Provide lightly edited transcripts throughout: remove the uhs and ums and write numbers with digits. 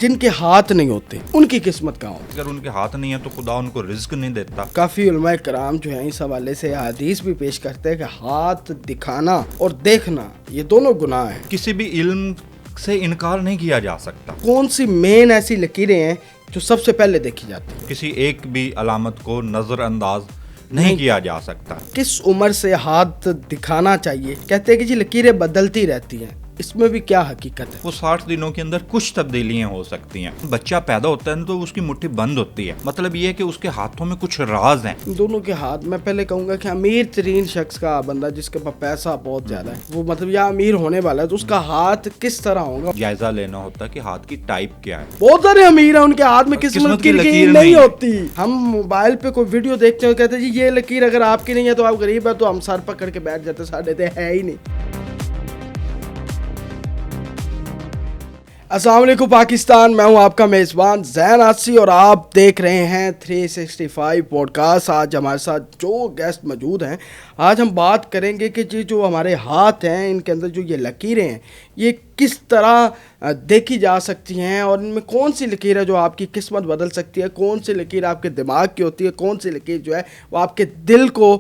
جن کے ہاتھ نہیں ہوتے ان کی قسمت کہاں ہوتی؟ اگر ان کے ہاتھ نہیں ہے تو خدا ان کو رزق نہیں دیتا. کافی علماء کرام جو ہیں اس حوالے سے حدیث بھی پیش کرتے ہیں کہ ہاتھ دکھانا اور دیکھنا یہ دونوں گناہ ہیں. کسی بھی علم سے انکار نہیں کیا جا سکتا. کون سی مین ایسی لکیریں ہیں جو سب سے پہلے دیکھی جاتی ہیں؟ کسی ایک بھی علامت کو نظر انداز نہیں کیا جا سکتا. کس عمر سے ہاتھ دکھانا چاہیے؟ کہتے ہیں کہ جی لکیریں بدلتی رہتی ہیں، اس میں بھی کیا حقیقت ہے؟ وہ 60 دنوں کے اندر کچھ تبدیلیاں ہو سکتی ہیں. بچہ پیدا ہوتا ہے تو اس کی مٹھی بند ہوتی ہے، مطلب یہ ہے کہ اس کے ہاتھوں میں کچھ راز ہیں. دونوں کے ہاتھ، میں پہلے کہوں گا کہ امیر ترین شخص کا بندہ جس کے پاس پیسہ بہت زیادہ ہے، وہ مطلب یا امیر ہونے والا ہے، تو اس کا ہاتھ کس طرح ہوگا؟ جائزہ لینا ہوتا ہے کہ ہاتھ کی ٹائپ کیا ہے. بہت سارے امیر ہیں ان کے ہاتھ میں قسمت کی لکیر نہیں ہوتی. ہم موبائل پہ کوئی ویڈیو دیکھتے ہیں کہتے ہیں جی یہ لکیر اگر آپ کی نہیں ہے تو آپ غریب ہے، تو ہم سر پکڑ کے بیٹھ جاتے، ساڑھے تے ہے ہی نہیں. السلام علیکم پاکستان، میں ہوں آپ کا میزبان زین آسی اور آپ دیکھ رہے ہیں 365 پوڈ کاسٹ. آج ہمارے ساتھ جو گیسٹ موجود ہیں، آج ہم بات کریں گے کہ جو ہمارے ہاتھ ہیں ان کے اندر جو یہ لکیریں ہیں یہ کس طرح دیکھی جا سکتی ہیں، اور ان میں کون سی لکیر ہے جو آپ کی قسمت بدل سکتی ہے، کون سی لکیر آپ کے دماغ کی ہوتی ہے، کون سی لکیر جو ہے وہ آپ کے دل کو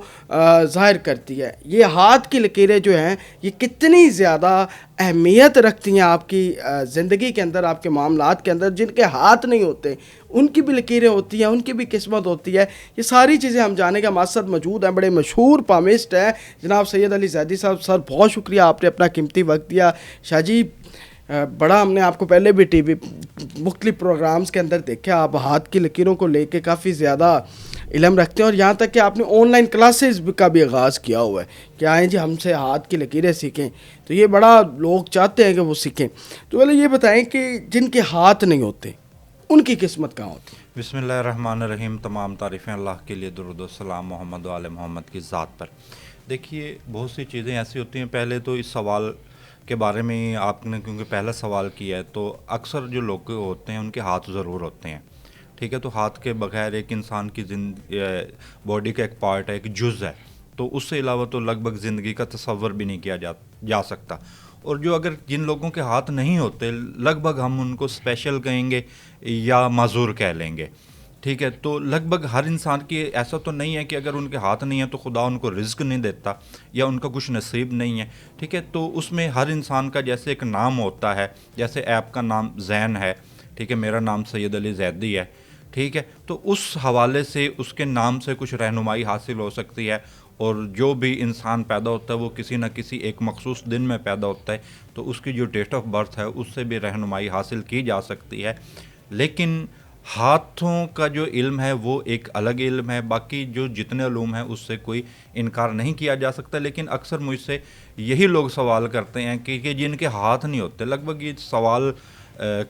ظاہر کرتی ہے. یہ ہاتھ کی لکیریں جو ہیں یہ کتنی زیادہ اہمیت رکھتی ہیں آپ کی زندگی کے اندر، آپ کے معاملات کے اندر. جن کے ہاتھ نہیں ہوتے ان کی بھی لکیریں ہوتی ہیں، ان کی بھی قسمت ہوتی ہے. یہ ساری چیزیں ہم جانے کا مقصد موجود ہیں. بڑے مشہور پامسٹ ہیں جناب سید علی زیدی صاحب. سر بہت شکریہ، آپ نے اپنا قیمتی وقت دیا. شاہ جی بڑا ہم نے آپ کو پہلے بھی ٹی وی مختلف پروگرامز کے اندر دیکھا، آپ ہاتھ کی لکیروں کو لے کے کافی زیادہ علم رکھتے ہیں، اور یہاں تک کہ آپ نے آن لائن کلاسز کا بھی آغاز کیا ہوا ہے کہ آئیں جی ہم سے ہاتھ کی لکیریں سیکھیں. تو یہ بڑا لوگ چاہتے ہیں کہ وہ سیکھیں. تو پہلے یہ بتائیں کہ جن کے ہاتھ نہیں ہوتے ان کی قسمت کہاں ہوتی ہے؟ بسم اللہ الرحمن الرحیم. تمام تعریفیں اللہ کے لیے، درود و سلام محمد و آل محمد کی ذات پر. دیکھیے بہت سی چیزیں ایسی ہوتی ہیں. پہلے تو اس سوال کے بارے میں آپ نے کیونکہ پہلا سوال کیا ہے، تو اکثر جو لوگ ہوتے ہیں ان کے ہاتھ ضرور ہوتے ہیں. ٹھیک ہے، تو ہاتھ کے بغیر ایک انسان کی باڈی کا ایک پارٹ ہے، ایک جز ہے، تو اس سے علاوہ تو لگ بھگ زندگی کا تصور بھی نہیں کیا جا سکتا. اور جو اگر جن لوگوں کے ہاتھ نہیں ہوتے، لگ بھگ ہم ان کو اسپیشل کہیں گے یا معذور کہہ لیں گے. ٹھیک ہے، تو لگ بھگ ہر انسان کی ایسا تو نہیں ہے کہ اگر ان کے ہاتھ نہیں ہیں تو خدا ان کو رزق نہیں دیتا یا ان کا کچھ نصیب نہیں ہے. ٹھیک ہے، تو اس میں ہر انسان کا جیسے ایک نام ہوتا ہے، جیسے آپ کا نام زین ہے، ٹھیک ہے، میرا نام سید علی زیدی ہے. ٹھیک ہے، تو اس حوالے سے اس کے نام سے کچھ رہنمائی حاصل ہو سکتی ہے. اور جو بھی انسان پیدا ہوتا ہے وہ کسی نہ کسی ایک مخصوص دن میں پیدا ہوتا ہے، تو اس کی جو ڈیٹ آف برتھ ہے اس سے بھی رہنمائی حاصل کی جا سکتی ہے. لیکن ہاتھوں کا جو علم ہے وہ ایک الگ علم ہے. باقی جو جتنے علوم ہیں اس سے کوئی انکار نہیں کیا جا سکتا. لیکن اکثر مجھ سے یہی لوگ سوال کرتے ہیں کہ جن کے ہاتھ نہیں ہوتے. لگ بھگ یہ سوال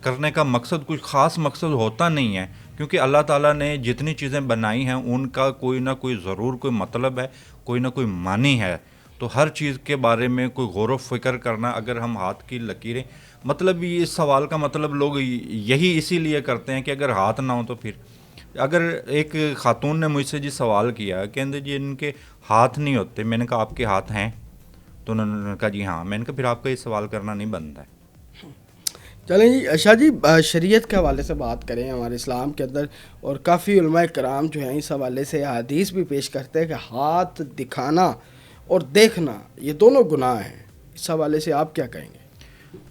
کرنے کا مقصد کچھ خاص مقصد ہوتا نہیں ہے، کیونکہ اللہ تعالیٰ نے جتنی چیزیں بنائی ہیں ان کا کوئی نہ کوئی ضرور کوئی مطلب ہے، کوئی نہ کوئی معنی ہے. تو ہر چیز کے بارے میں کوئی غور و فکر کرنا. اگر ہم ہاتھ کی لکیریں، مطلب یہ اس سوال کا مطلب لوگ یہی اسی لیے کرتے ہیں کہ اگر ہاتھ نہ ہو تو پھر. اگر ایک خاتون نے مجھ سے جی سوال کیا کہ جی ان کے ہاتھ نہیں ہوتے، میں نے کہا آپ کے ہاتھ ہیں؟ تو انہوں نے کہا جی ہاں. میں نے کہا پھر آپ کا یہ سوال کرنا نہیں بنتا ہے. چلیں جی شاہ جی شریعت کے حوالے سے بات کریں. ہمارے اسلام کے اندر اور کافی علماء کرام جو ہیں اس حوالے سے حدیث بھی پیش کرتے ہیں کہ ہاتھ دکھانا اور دیکھنا یہ دونوں گناہ ہیں. اس حوالے سے آپ کیا کہیں گے؟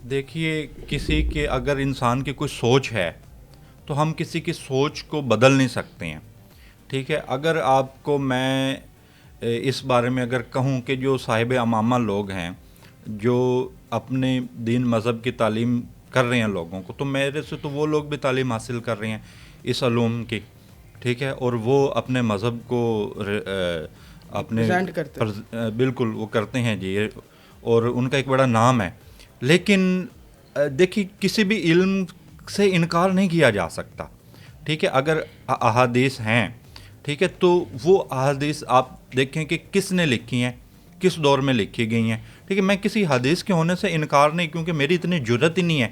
دیکھیے کسی کے اگر انسان کی کوئی سوچ ہے تو ہم کسی کی سوچ کو بدل نہیں سکتے ہیں. ٹھیک ہے، اگر آپ کو میں اس بارے میں اگر کہوں کہ جو صاحب امامہ لوگ ہیں جو اپنے دین مذہب کی تعلیم کر رہے ہیں لوگوں کو، تو میرے سے تو وہ لوگ بھی تعلیم حاصل کر رہے ہیں اس علوم کی. ٹھیک ہے، اور وہ اپنے مذہب کو اپنے بالکل وہ کرتے ہیں جی، اور ان کا ایک بڑا نام ہے. لیکن دیکھیے کسی بھی علم سے انکار نہیں کیا جا سکتا. ٹھیک ہے، اگر احادیث ہیں، ٹھیک ہے، تو وہ احادیث آپ دیکھیں کہ کس نے لکھی ہیں، کس دور میں لکھی گئی ہیں. ٹھیک ہے، میں کسی حدیث کے ہونے سے انکار نہیں، کیونکہ میری اتنی جرت ہی نہیں ہے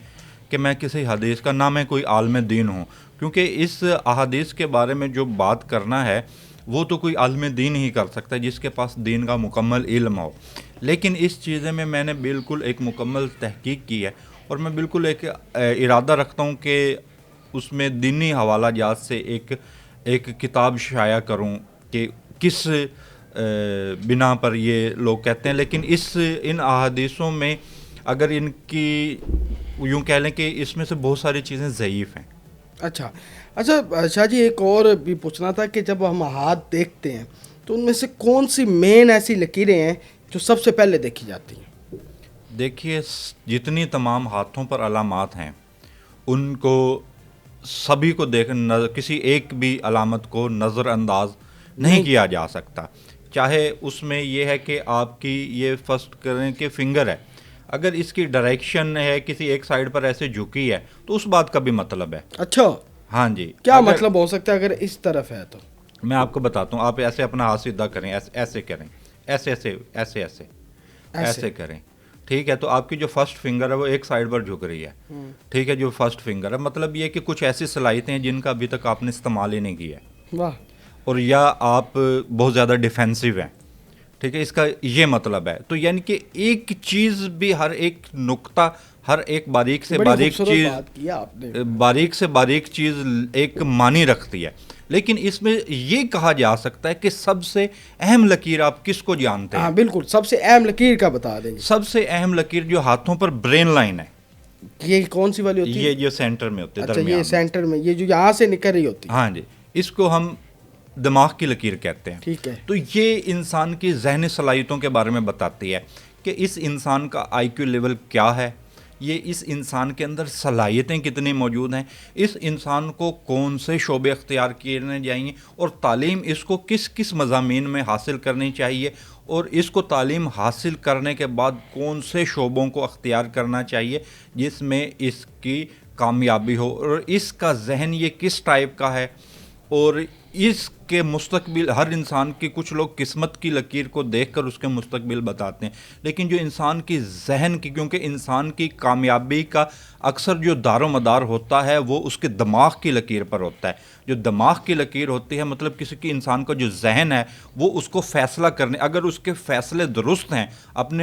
کہ میں کسی حدیث کا، نہ میں کوئی عالم دین ہوں. کیونکہ اس احادیث کے بارے میں جو بات کرنا ہے وہ تو کوئی عالم دین ہی کر سکتا ہے جس کے پاس دین کا مکمل علم ہو. لیکن اس چیزیں میں نے بالکل ایک مکمل تحقیق کی ہے، اور میں بالکل ایک ارادہ رکھتا ہوں کہ اس میں دینی حوالہ جات سے ایک کتاب شائع کروں کہ کس بنا پر یہ لوگ کہتے ہیں. لیکن ان احادیثوں میں اگر ان کی یوں کہہ لیں کہ اس میں سے بہت ساری چیزیں ضعیف ہیں. اچھا شاہ جی، ایک اور بھی پوچھنا تھا کہ جب ہم ہاتھ دیکھتے ہیں تو ان میں سے کون سی مین ایسی لکیریں ہیں جو سب سے پہلے دیکھی جاتی ہیں؟ دیکھیے جتنی تمام ہاتھوں پر علامات ہیں ان کو سبھی کو کسی ایک بھی علامت کو نظر انداز نہیں کیا جا سکتا. چاہے اس میں یہ ہے کہ آپ کی یہ فرسٹ کریں کہ فنگر ہے، اگر اس کی ڈائریکشن ہے کسی ایک سائڈ پر ایسے جھکی ہے تو اس بات کا بھی مطلب ہے. اچھا، ہاں جی، کیا مطلب ہو سکتا ہے اگر اس طرف ہے تو؟ میں آپ کو بتاتا ہوں. آپ ایسے اپنا ہاتھ سیدھا کریں، ایسے کریں، ایسے ایسے ایسے ایسے ایسے کریں، ٹھیک ہے. تو آپ کی جو فرسٹ فنگر ہے وہ ایک سائڈ پر جھک رہی ہے، ٹھیک ہے. جو فرسٹ فنگر ہے مطلب یہ کہ کچھ ایسی صلاحیتیں ہیں جن کا ابھی تک آپ نے استعمال ہی نہیں کیا ہے. واہ. اور یا آپ بہت زیادہ ڈیفینسو ہیں، ٹھیک ہے. اس کا یہ مطلب ہے. تو یعنی کہ ایک چیز بھی، ہر ایک نقطہ، ہر ایک باریک سے باریک چیز ایک معنی رکھتی ہے. لیکن اس میں یہ کہا جا سکتا ہے کہ سب سے اہم لکیر آپ کس کو جانتے ہیں؟ ہاں بالکل، سب سے اہم لکیر کا بتا دیں گے. سب سے اہم لکیر جو ہاتھوں پر برین لائن ہے. یہ کون سی والی ہوتی ہے؟ یہ جو سینٹر میں ہوتی ہے. اچھا، یہ سینٹر میں، یہ جو یہاں سے نکل رہی ہوتی ہے. ہاں جی، اس کو ہم دماغ کی لکیر کہتے ہیں. ٹھیک ہے. تو یہ انسان کی ذہنی صلاحیتوں کے بارے میں بتاتی ہے کہ اس انسان کا آئی کیو لیول کیا ہے، یہ اس انسان کے اندر صلاحیتیں کتنی موجود ہیں، اس انسان کو کون سے شعبے اختیار کیے جائیں اور تعلیم اس کو کس کس مضامین میں حاصل کرنی چاہیے، اور اس کو تعلیم حاصل کرنے کے بعد کون سے شعبوں کو اختیار کرنا چاہیے جس میں اس کی کامیابی ہو، اور اس کا ذہن یہ کس ٹائپ کا ہے. اور اس کے مستقبل، ہر انسان کی، کچھ لوگ قسمت کی لکیر کو دیکھ کر اس کے مستقبل بتاتے ہیں، لیکن جو انسان کی ذہن کی، کیونکہ انسان کی کامیابی کا اکثر جو دار و مدار ہوتا ہے وہ اس کے دماغ کی لکیر پر ہوتا ہے. جو دماغ کی لکیر ہوتی ہے مطلب کسی کی انسان کا جو ذہن ہے وہ اس کو فیصلہ کرنے، اگر اس کے فیصلے درست ہیں،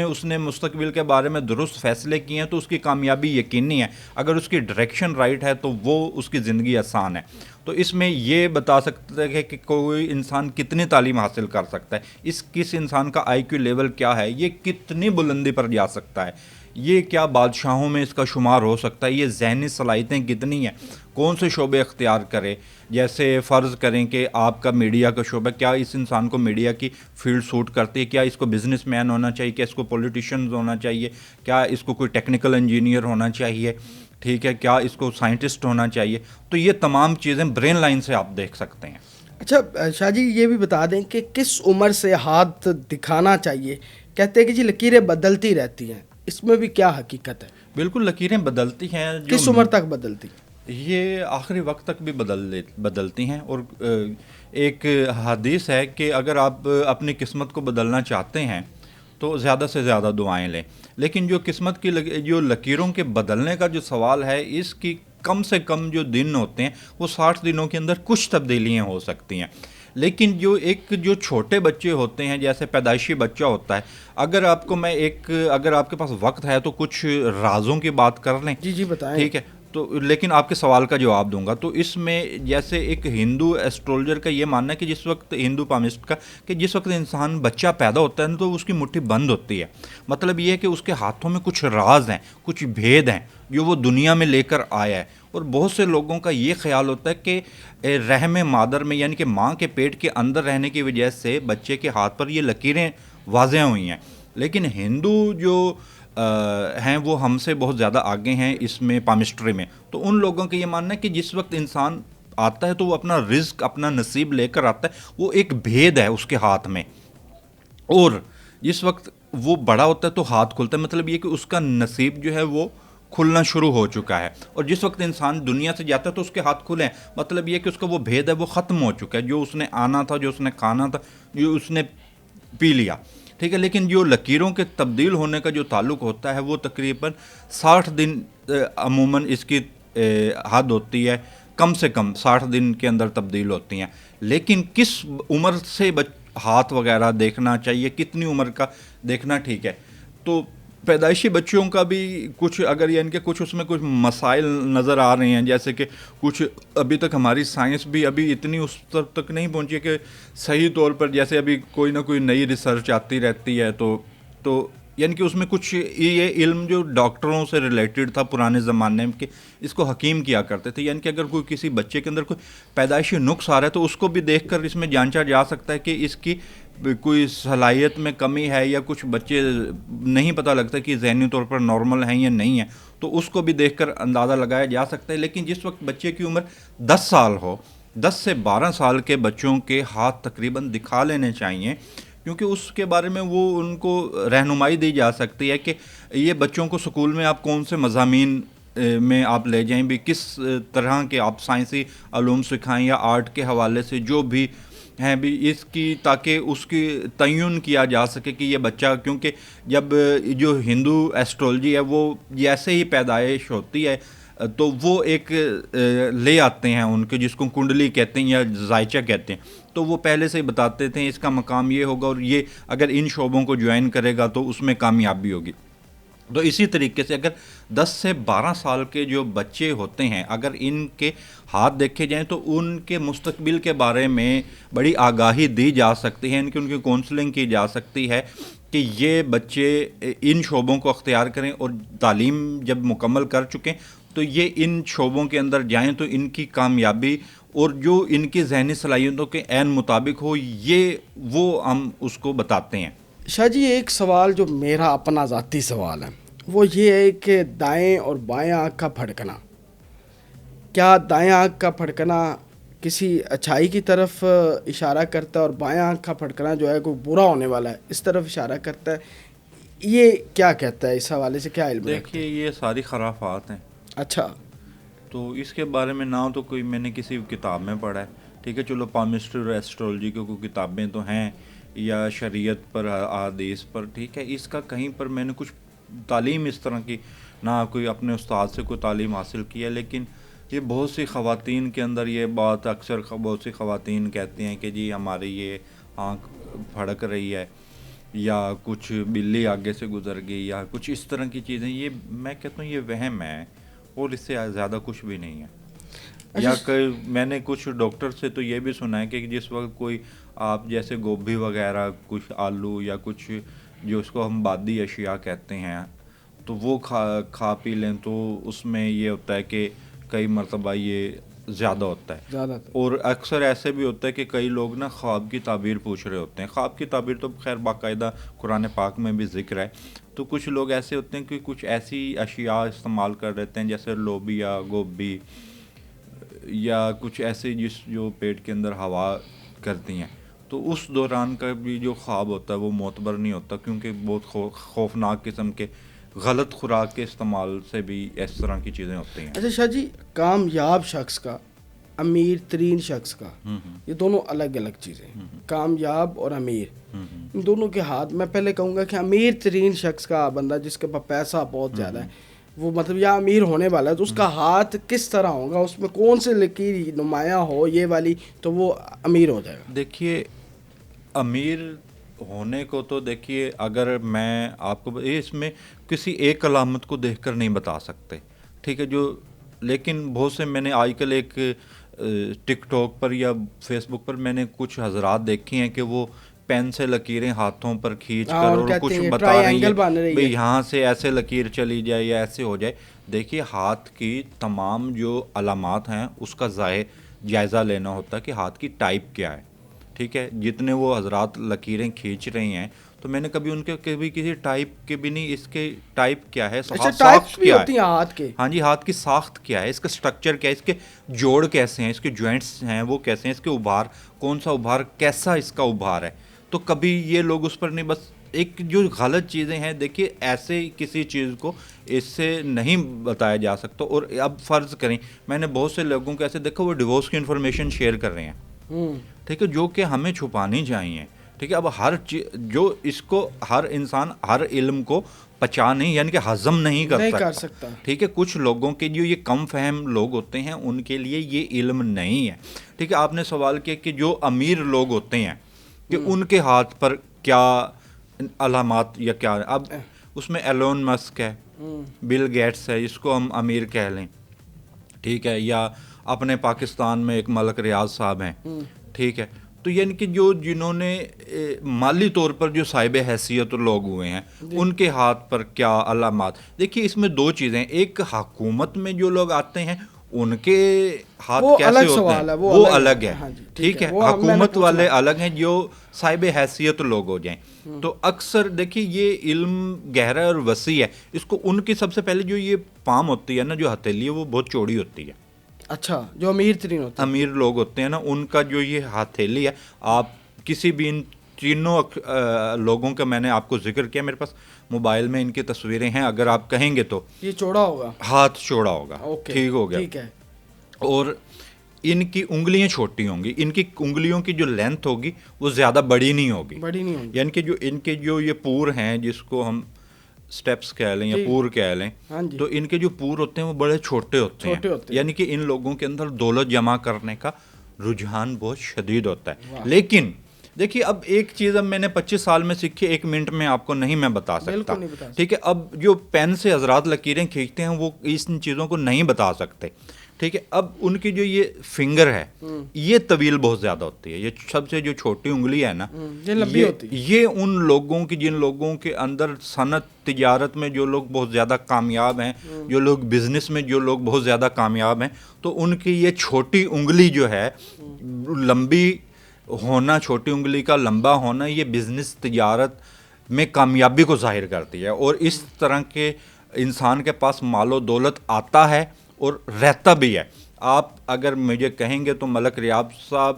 اس نے مستقبل کے بارے میں درست فیصلے کیے ہیں تو اس کی کامیابی یقینی ہے. اگر اس کی ڈائریکشن رائٹ ہے تو وہ اس کی زندگی آسان ہے. تو اس میں یہ بتا سکتا ہے کہ کوئی انسان کتنی تعلیم حاصل کر سکتا ہے، کس انسان کا آئی کیو لیول کیا ہے، یہ کتنی بلندی پر جا سکتا ہے، یہ کیا بادشاہوں میں اس کا شمار ہو سکتا ہے، یہ ذہنی صلاحیتیں کتنی ہیں، کون سے شعبے اختیار کرے. جیسے فرض کریں کہ آپ کا میڈیا کا شعبہ، کیا اس انسان کو میڈیا کی فیلڈ سوٹ کرتی ہے، کیا اس کو بزنس مین ہونا چاہیے، کیا اس کو پولیٹیشین ہونا چاہیے، کیا اس کو کوئی ٹیکنیکل انجینئر ہونا چاہیے، ٹھیک ہے، کیا اس کو سائنٹسٹ ہونا چاہیے. تو یہ تمام چیزیں برین لائن سے آپ دیکھ سکتے ہیں. اچھا شاہ جی، یہ بھی بتا دیں کہ کس عمر سے ہاتھ دکھانا چاہیے؟ کہتے ہیں کہ جی لکیریں بدلتی رہتی ہیں، اس میں بھی کیا حقیقت ہے؟ بالکل لکیریں بدلتی ہیں. کس عمر تک بدلتی؟ یہ آخری وقت تک بھی بدلتی ہیں. اور ایک حدیث ہے کہ اگر آپ اپنی قسمت کو بدلنا چاہتے ہیں تو زیادہ سے زیادہ دعائیں لیں. لیکن جو قسمت کی جو لکیروں کے بدلنے کا جو سوال ہے، اس کی کم سے کم جو دن ہوتے ہیں وہ 60 دنوں کے اندر کچھ تبدیلیاں ہو سکتی ہیں. لیکن جو چھوٹے بچے ہوتے ہیں، جیسے پیدائشی بچہ ہوتا ہے، اگر آپ کے پاس وقت ہے تو کچھ رازوں کی بات کر لیں. جی بتائیں. ٹھیک ہے. تو لیکن آپ کے سوال کا جواب دوں گا. تو اس میں جیسے ایک ہندو ایسٹرولوجر کا یہ ماننا ہے کہ ہندو پامسٹ کا کہ جس وقت انسان بچہ پیدا ہوتا ہے تو اس کی مٹھی بند ہوتی ہے. مطلب یہ ہے کہ اس کے ہاتھوں میں کچھ راز ہیں، کچھ بھید ہیں جو وہ دنیا میں لے کر آیا ہے. اور بہت سے لوگوں کا یہ خیال ہوتا ہے کہ رحم مادر میں، یعنی کہ ماں کے پیٹ کے اندر رہنے کی وجہ سے بچے کے ہاتھ پر یہ لکیریں واضح ہوئی ہیں. لیکن ہندو جو ہیں وہ ہم سے بہت زیادہ آگے ہیں اس میں، پامسٹری میں. تو ان لوگوں کا یہ ماننا ہے کہ جس وقت انسان آتا ہے تو وہ اپنا رزق، اپنا نصیب لے کر آتا ہے، وہ ایک بھید ہے اس کے ہاتھ میں. اور جس وقت وہ بڑا ہوتا ہے تو ہاتھ کھلتا ہے، مطلب یہ کہ اس کا نصیب جو ہے وہ کھلنا شروع ہو چکا ہے. اور جس وقت انسان دنیا سے جاتا ہے تو اس کے ہاتھ کھلے ہیں، مطلب یہ کہ اس کا وہ بھید ہے وہ ختم ہو چکا ہے، جو اس نے آنا تھا، جو اس نے کھانا تھا، جو اس نے پی لیا. ٹھیک ہے. لیکن جو لکیروں کے تبدیل ہونے کا جو تعلق ہوتا ہے وہ تقریباً 60 دن عموماً اس کی حد ہوتی ہے، کم سے کم 60 دن کے اندر تبدیل ہوتی ہیں. لیکن کس عمر سے ہاتھ وغیرہ دیکھنا چاہیے، کتنی عمر کا دیکھنا ٹھیک ہے، تو پیدائشی بچوں کا بھی کچھ اگر یعنی کہ کچھ اس میں کچھ مسائل نظر آ رہے ہیں، جیسے کہ کچھ ابھی تک ہماری سائنس بھی ابھی اتنی اس تک نہیں پہنچی کہ صحیح طور پر، جیسے ابھی کوئی نہ کوئی نئی ریسرچ آتی رہتی ہے تو یعنی کہ اس میں کچھ یہ علم جو ڈاکٹروں سے ریلیٹڈ تھا پرانے زمانے میں، کہ اس کو حکیم کیا کرتے تھے، یعنی کہ اگر کوئی کسی بچے کے اندر کوئی پیدائشی نقص آ رہا ہے تو اس کو بھی دیکھ کر اس میں جانچا جا سکتا ہے کہ اس کی کوئی صلاحیت میں کمی ہے، یا کچھ بچے نہیں پتہ لگتا کہ ذہنی طور پر نارمل ہیں یا نہیں ہیں، تو اس کو بھی دیکھ کر اندازہ لگایا جا سکتا ہے۔ لیکن جس وقت بچے کی عمر 10 سال ہو، 10 سے 12 سال کے بچوں کے ہاتھ تقریباً دکھا لینے چاہیے، کیونکہ اس کے بارے میں وہ ان کو رہنمائی دی جا سکتی ہے کہ یہ بچوں کو اسکول میں آپ کون سے مضامین میں آپ لے جائیں، بھی کس طرح کے آپ سائنسی علوم سکھائیں یا آرٹ کے حوالے سے جو بھی ہیں بھی اس کی، تاکہ اس کی تعین کیا جا سکے کہ یہ بچہ، کیونکہ جب جو ہندو ایسٹرولوجی ہے وہ جیسے ہی پیدائش ہوتی ہے تو وہ ایک لے آتے ہیں ان کے، جس کو کنڈلی کہتے ہیں یا ذائچہ کہتے ہیں، تو وہ پہلے سے ہی بتاتے تھے اس کا مقام یہ ہوگا اور یہ اگر ان شعبوں کو جوائن کرے گا تو اس میں کامیابی ہوگی۔ تو اسی طریقے سے اگر 10 سے 12 سال کے جو بچے ہوتے ہیں، اگر ان کے ہاتھ دیکھے جائیں تو ان کے مستقبل کے بارے میں بڑی آگاہی دی جا سکتی ہے، ان کی کونسلنگ کی جا سکتی ہے کہ یہ بچے ان شعبوں کو اختیار کریں، اور تعلیم جب مکمل کر چکیں تو یہ ان شعبوں کے اندر جائیں تو ان کی کامیابی اور جو ان کی ذہنی صلاحیتوں کے عین مطابق ہو، یہ وہ ہم اس کو بتاتے ہیں۔ شاہ جی، ایک سوال جو میرا اپنا ذاتی سوال ہے وہ یہ ہے کہ دائیں اور بائیں آنکھ کا پھڑکنا، کیا دائیں آنکھ کا پھڑکنا کسی اچھائی کی طرف اشارہ کرتا ہے اور بائیں آنکھ کا پھڑکنا جو ہے کوئی برا ہونے والا ہے اس طرف اشارہ کرتا ہے؟ یہ کیا کہتا ہے، اس حوالے سے کیا علم رکھتا ہے؟ دیکھیے یہ ساری خرافات ہیں۔ اچھا، تو اس کے بارے میں نہ تو کوئی میں نے کسی کتاب میں پڑھا ہے، ٹھیک ہے، چلو پالمسٹری اور ایسٹرولوجی کی کوئی کتابیں تو ہیں، یا شریعت پر، احادیث پر، ٹھیک ہے، اس کا کہیں پر میں نے کچھ تعلیم اس طرح کی نہ کوئی اپنے استاد سے کوئی تعلیم حاصل کی ہے، لیکن یہ بہت سی خواتین کے اندر یہ بات اکثر بہت سی خواتین کہتی ہیں کہ جی ہماری یہ آنکھ پھڑک رہی ہے، یا کچھ بلی آگے سے گزر گئی، یا کچھ اس طرح کی چیزیں۔ یہ میں کہتا ہوں یہ وہم ہے اور اس سے زیادہ کچھ بھی نہیں ہے۔ یا کہ میں نے کچھ ڈاکٹر سے تو یہ بھی سنا ہے کہ جس وقت کوئی آپ جیسے گوبھی وغیرہ، کچھ آلو یا کچھ جو اس کو ہم بادی اشیاء کہتے ہیں، تو وہ کھا پی لیں تو اس میں یہ ہوتا ہے کہ کئی مرتبہ یہ زیادہ ہوتا ہے۔ اور اکثر ایسے بھی ہوتا ہے کہ کئی لوگ نا خواب کی تعبیر پوچھ رہے ہوتے ہیں، خواب کی تعبیر تو خیر باقاعدہ قرآن پاک میں بھی ذکر ہے، تو کچھ لوگ ایسے ہوتے ہیں کہ کچھ ایسی اشیاء استعمال کر لیتے ہیں جیسے لوبیا، گوبھی، یا کچھ ایسے جو پیٹ کے اندر ہوا کرتی ہیں، تو اس دوران کا بھی جو خواب ہوتا ہے وہ معتبر نہیں ہوتا، کیونکہ بہت خوفناک قسم کے غلط خوراک کے استعمال سے بھی اس طرح کی چیزیں ہوتی ہیں۔ اچھا شاہ جی، کامیاب شخص کا، امیر ترین شخص کا، یہ دونوں الگ الگ چیزیں ہیں، کامیاب اور امیر، ان دونوں کے ہاتھ، میں پہلے کہوں گا کہ امیر ترین شخص کا بندہ جس کے پاس پیسہ بہت زیادہ ہے، وہ مطلب یا امیر ہونے والا ہے، تو اس کا ہاتھ کس طرح ہوگا، اس میں کون سے لکیر نمایاں ہو یہ والی، تو وہ امیر ہو جائے گا۔ دیکھیے امیر ہونے کو تو دیکھیے اگر میں آپ کو اس میں کسی ایک علامت کو دیکھ کر نہیں بتا سکتے، ٹھیک ہے، لیکن بہت سے میں نے آج کل ایک ٹک ٹاک پر یا فیس بک پر میں نے کچھ حضرات دیکھے ہیں کہ وہ پین سے لکیریں ہاتھوں پر کھینچ کر اور کچھ بتا رہے ہیں بھئی یہاں سے ایسے لکیر چلی جائے یا ایسے ہو جائے۔ دیکھیے ہاتھ کی تمام جو علامات ہیں اس کا جائزہ لینا ہوتا ہے کہ ہاتھ کی ٹائپ کیا ہے، ٹھیک ہے، جتنے وہ حضرات لکیریں کھینچ رہے ہیں تو میں نے کبھی ان کے کبھی کسی ٹائپ کے بھی نہیں، اس کے ٹائپ کیا ہے، ساخت کیا ہے، ہاتھ کے، ہاں جی، ہاتھ کی ساخت کیا ہے، اس کا سٹرکچر کیا ہے، اس کے جوڑ کیسے ہیں، اس کے جوائنٹس ہیں وہ کیسے ہیں، اس کے ابھار کون سا ابھار، کیسا اس کا ابھار ہے، تو کبھی یہ لوگ اس پر نہیں، بس ایک جو غلط چیزیں ہیں، دیکھیے ایسے کسی چیز کو اس سے نہیں بتایا جا سکتا۔ اور اب فرض کریں میں نے بہت سے لوگوں کو ایسے دیکھا وہ ڈیورس کی انفارمیشن شیئر کر رہے ہیں، ٹھیک ہے، جو کہ ہمیں چھپانی چاہیے، ٹھیک ہے، اب جو اس کو ہر انسان ہر علم کو پچا نہیں یعنی کہ ہضم نہیں کر سکتا، ٹھیک ہے، کچھ لوگوں کے جو یہ کم فہم لوگ ہوتے ہیں ان کے لیے یہ علم نہیں ہے، ٹھیک ہے۔ آپ نے سوال کیا کہ جو امیر لوگ ہوتے ہیں کہ ان کے ہاتھ پر کیا علامات یا کیا، اب اس میں ایلون مسک ہے, بل گیٹس ہے, اس کو ہم امیر کہہ لیں, ٹھیک ہے, یا اپنے پاکستان میں ایک ملک ریاض صاحب ہیں, ٹھیک ہے. تو یعنی کہ جنہوں نے مالی طور پر جو صاحب حیثیت لوگ ہوئے ہیں ان کے ہاتھ پر کیا علامات. دیکھیے اس میں دو چیزیں, ایک حکومت میں جو لوگ آتے ہیں ان کے ہاتھ کیسے ہوتے ہیں وہ الگ ہے, ٹھیک ہے, حکومت والے الگ ہیں جو صاحب حیثیت لوگ ہو جائیں. تو اکثر دیکھیے یہ علم گہرا اور وسیع ہے, اس کو ان کی سب سے پہلے جو یہ پام ہوتی ہے نا, جو ہتھیلی ہے, وہ بہت چوڑی ہوتی ہے. اچھا, جو امیر ترین ہوتے ہیں, امیر لوگ ہوتے ہیں نا, ان کا جو یہ ہتھیلی ہے, آپ کسی بھی ان تینوں لوگوں کا میں نے آپ کو ذکر کیا, میرے پاس موبائل میں ان کی تصویریں ہیں, اگر آپ کہیں گے تو یہ چوڑا ہوگا, ہاتھ چوڑا ہوگا, ٹھیک ہو گیا, ٹھیک ہے. اور ان کی انگلیاں چھوٹی ہوں گی, ان کی انگلیوں کی جو لینتھ ہوگی وہ زیادہ بڑی نہیں ہوگی, یعنی کہ جو ان کے جو یہ پور ہیں جس کو ہم سٹیپس کہہ لیں یا پور کہہ لیں, تو ان کے جو پور ہوتے ہیں وہ بڑے چھوٹے ہوتے ہیں, یعنی کہ ان لوگوں کے اندر دولت جمع کرنے کا رجحان بہت شدید ہوتا ہے. لیکن دیکھیے اب ایک چیز اب میں نے 25 سال میں سیکھی, 1 منٹ میں آپ کو نہیں میں بتا سکتا, ٹھیک ہے. اب جو پین سے حضرات لکیریں کھینچتے ہیں وہ ان چیزوں کو نہیں بتا سکتے, ٹھیک ہے. اب ان کی جو یہ فنگر ہے یہ طویل بہت زیادہ ہوتی ہے, یہ سب سے جو چھوٹی انگلی ہے نا یہ ان لوگوں کی, جن لوگوں کے اندر صنعت تجارت میں جو لوگ بہت زیادہ کامیاب ہیں, جو لوگ بزنس میں جو لوگ بہت زیادہ کامیاب ہیں, تو ان کی یہ چھوٹی انگلی جو ہے لمبی ہونا, چھوٹی انگلی کا لمبا ہونا, یہ بزنس تجارت میں کامیابی کو ظاہر کرتی ہے. اور اس طرح کے انسان کے پاس مال و دولت آتا ہے اور رہتا بھی ہے. آپ اگر مجھے کہیں گے تو ملک ریاض صاحب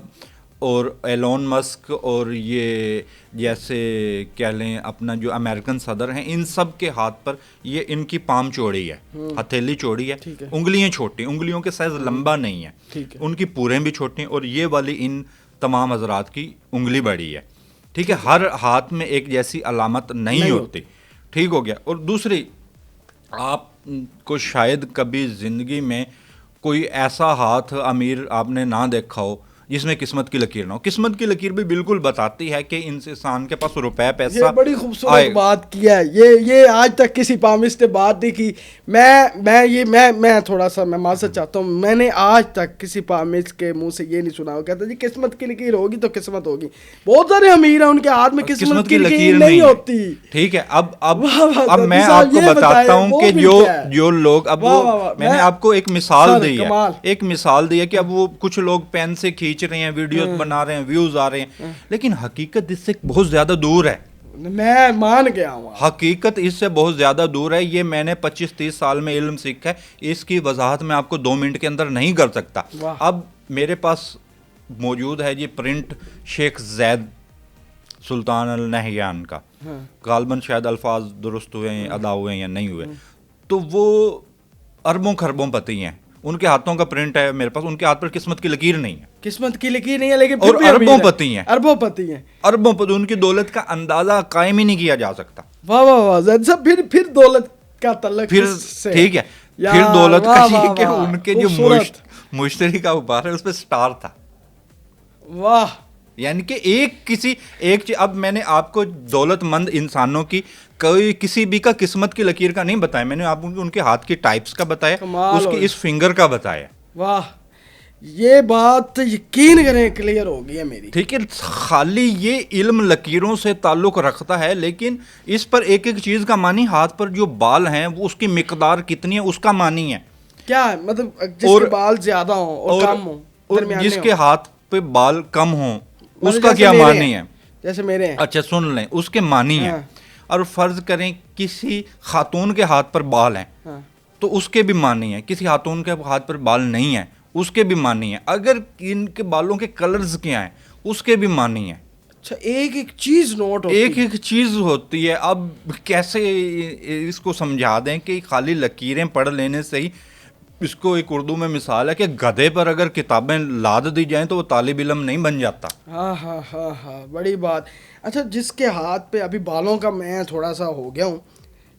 اور ایلون مسک اور یہ جیسے کہہ لیں اپنا جو امریکن صدر ہیں, ان سب کے ہاتھ پر یہ ان کی پام چوڑی ہے, ہتھیلی چوڑی ہے, انگلیاں چھوٹی, انگلیوں کے سائز لمبا نہیں ہے, ان کی پوریں بھی چھوٹی ہیں, اور یہ والی ان تمام حضرات کی انگلی بڑی ہے, ٹھیک ہے. ہر ہاتھ میں ایک جیسی علامت نہیں ہوتی, ٹھیک ہو گیا. اور دوسری, آپ کو شاید کبھی زندگی میں کوئی ایسا ہاتھ امیر آپ نے نہ دیکھا ہو جس میں قسمت کی لکیر نہ ہو. قسمت کی لکیر بھی بالکل بتاتی ہے کہ انسان کے پاس روپے پیسہ. یہ بڑی خوبصورت بات کیا ہے, یہ آج تک کسی پامسٹ نے بات نہیں کی. میں تھوڑا سا میں معذرت چاہتا ہوں, میں نے آج تک کسی پامسٹ کے منہ سے یہ نہیں سنا ہو کہتا جی قسمت کی لکیر ہوگی تو قسمت ہوگی. بہت سارے امیر ہیں ان کے ہاتھ میں قسمت کی لکیر نہیں ہوتی, ٹھیک ہے. اب میں آپ کو بتاتا ہوں کہ جو لوگ, اب میں نے آپ کو ایک مثال دی ہے کہ اب وہ کچھ لوگ پین سے کھینچ رہے ہیں, ویڈیوز بنا رہے ہیں, ویوز آ رہے ہیں, لیکن حقیقت اس سے بہت زیادہ دور ہے. میں مان گیا ہوں, حقیقت اس سے بہت زیادہ دور ہے. یہ میں نے 25-30 سال میں علم سیکھا ہے, اس کی وضاحت میں آپ کو 2 منٹ کے اندر نہیں کر سکتا. اب میرے پاس موجود ہے جی پرنٹ شیخ زید سلطان النہیان کا, غالباً شاید الفاظ درست ہوئے ہیں, ادا ہوئے ہیں یا نہیں ہوئے, تو وہ اربوں خربوں پتی ہیں, ان کے ہاتھوں کا پرنٹ ہے میرے پاس. ان کے ہاتھ پر قسمت کی لکیر نہیں ہے, قسمت کی لکیر نہیں ہے, لیکن اور اربوں پتی ہیں, اربوں پتی. ان کی دولت کا اندازہ قائم ہی نہیں کیا جا سکتا. واہ واہ واہ زید صاحب, پھر دولت کا تعلق پھر ٹھیک ہے, پھر دولت کا یہ کہ ان کے جو مشتری کا اوپر ہے اس پہ سٹار تھا. واہ, یعنی کہ ایک چیز. اب میں نے آپ کو دولت مند انسانوں کی کوئی کسی بھی کا قسمت کی لکیر کا نہیں بتایا, میں نے آپ کو ان کے ہاتھ کی ٹائپس کا بتایا, اس کی اس فنگر کا بتایا. واہ, یہ بات یقین کریں کلیئر ہو گئی ہے میری, ٹھیک ہے. خالی یہ علم لکیروں سے تعلق رکھتا ہے, لیکن اس پر ایک ایک چیز کا معنی, ہاتھ پر جو بال ہیں وہ اس کی مقدار کتنی ہے اس کا معنی ہے. کیا ہے مطلب جس کے بال زیادہ ہوں اور کم ہوں, اور جس کے ہاتھ پہ بال کم ہوں اس کا کیا معنی ہے. جیسے میرے ہیں, اچھا سن لیں, اس کے معنی ہے. اور فرض کریں کسی خاتون کے ہاتھ پر بال ہیں تو اس کے بھی معنی ہے, کسی خاتون کے ہاتھ پر بال نہیں ہیں اس کے بھی معنی ہے, اگر ان کے بالوں کے کلرز کیا ہیں اس کے بھی معنی ہے. اچھا, ایک ایک چیز نوٹ ہوتی ہے, ایک چیز ہوتی ہے. اب کیسے اس کو سمجھا دیں کہ خالی لکیریں پڑھ لینے سے ہی, اس کو ایک اردو میں مثال ہے کہ گدھے پر اگر کتابیں لاد دی جائیں تو وہ طالب علم نہیں بن جاتا. ہاں, بڑی بات. اچھا, جس کے ہاتھ پہ ابھی بالوں کا میں تھوڑا سا ہو گیا ہوں,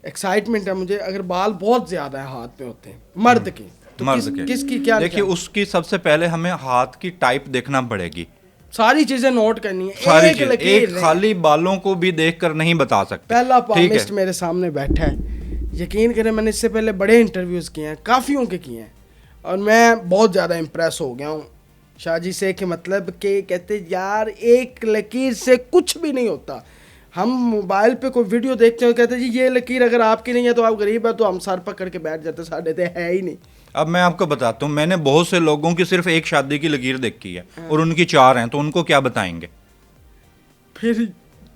ایکسائٹمنٹ ہے مجھے, اگر بال بہت زیادہ ہیں ہاتھ پہ ہوتے ہیں مرد کے, تو کس کی کیا دیکھیے, اس کی سب سے پہلے ہمیں ہاتھ کی ٹائپ دیکھنا پڑے گی. ساری چیزیں نوٹ کرنی ہے, ساری چیز ایک خالی بالوں کو بھی دیکھ کر نہیں بتا سکتے. پہلا پالمسٹ میرے سامنے بیٹھا ہے, یقین کریں میں نے اس سے پہلے بڑے انٹرویوز کیے ہیں, کافیوں کے کیے ہیں, اور میں بہت زیادہ امپریس ہو گیا ہوں شاہ جی سے, کہ مطلب کہ کہتے یار ایک لکیر سے کچھ بھی نہیں ہوتا. ہم موبائل پہ کوئی ویڈیو دیکھتے ہیں کہتے جی یہ لکیر اگر آپ کی نہیں ہے تو آپ غریب ہے, تو ہم سر پکڑ کے بیٹھ جاتے, ساڑھے تو ہے ہی نہیں. اب میں آپ کو بتاتا ہوں, میں نے بہت سے لوگوں کی صرف ایک شادی کی لکیر دیکھی ہے اور ان کی 4 ہیں, تو ان کو کیا بتائیں گے؟ پھر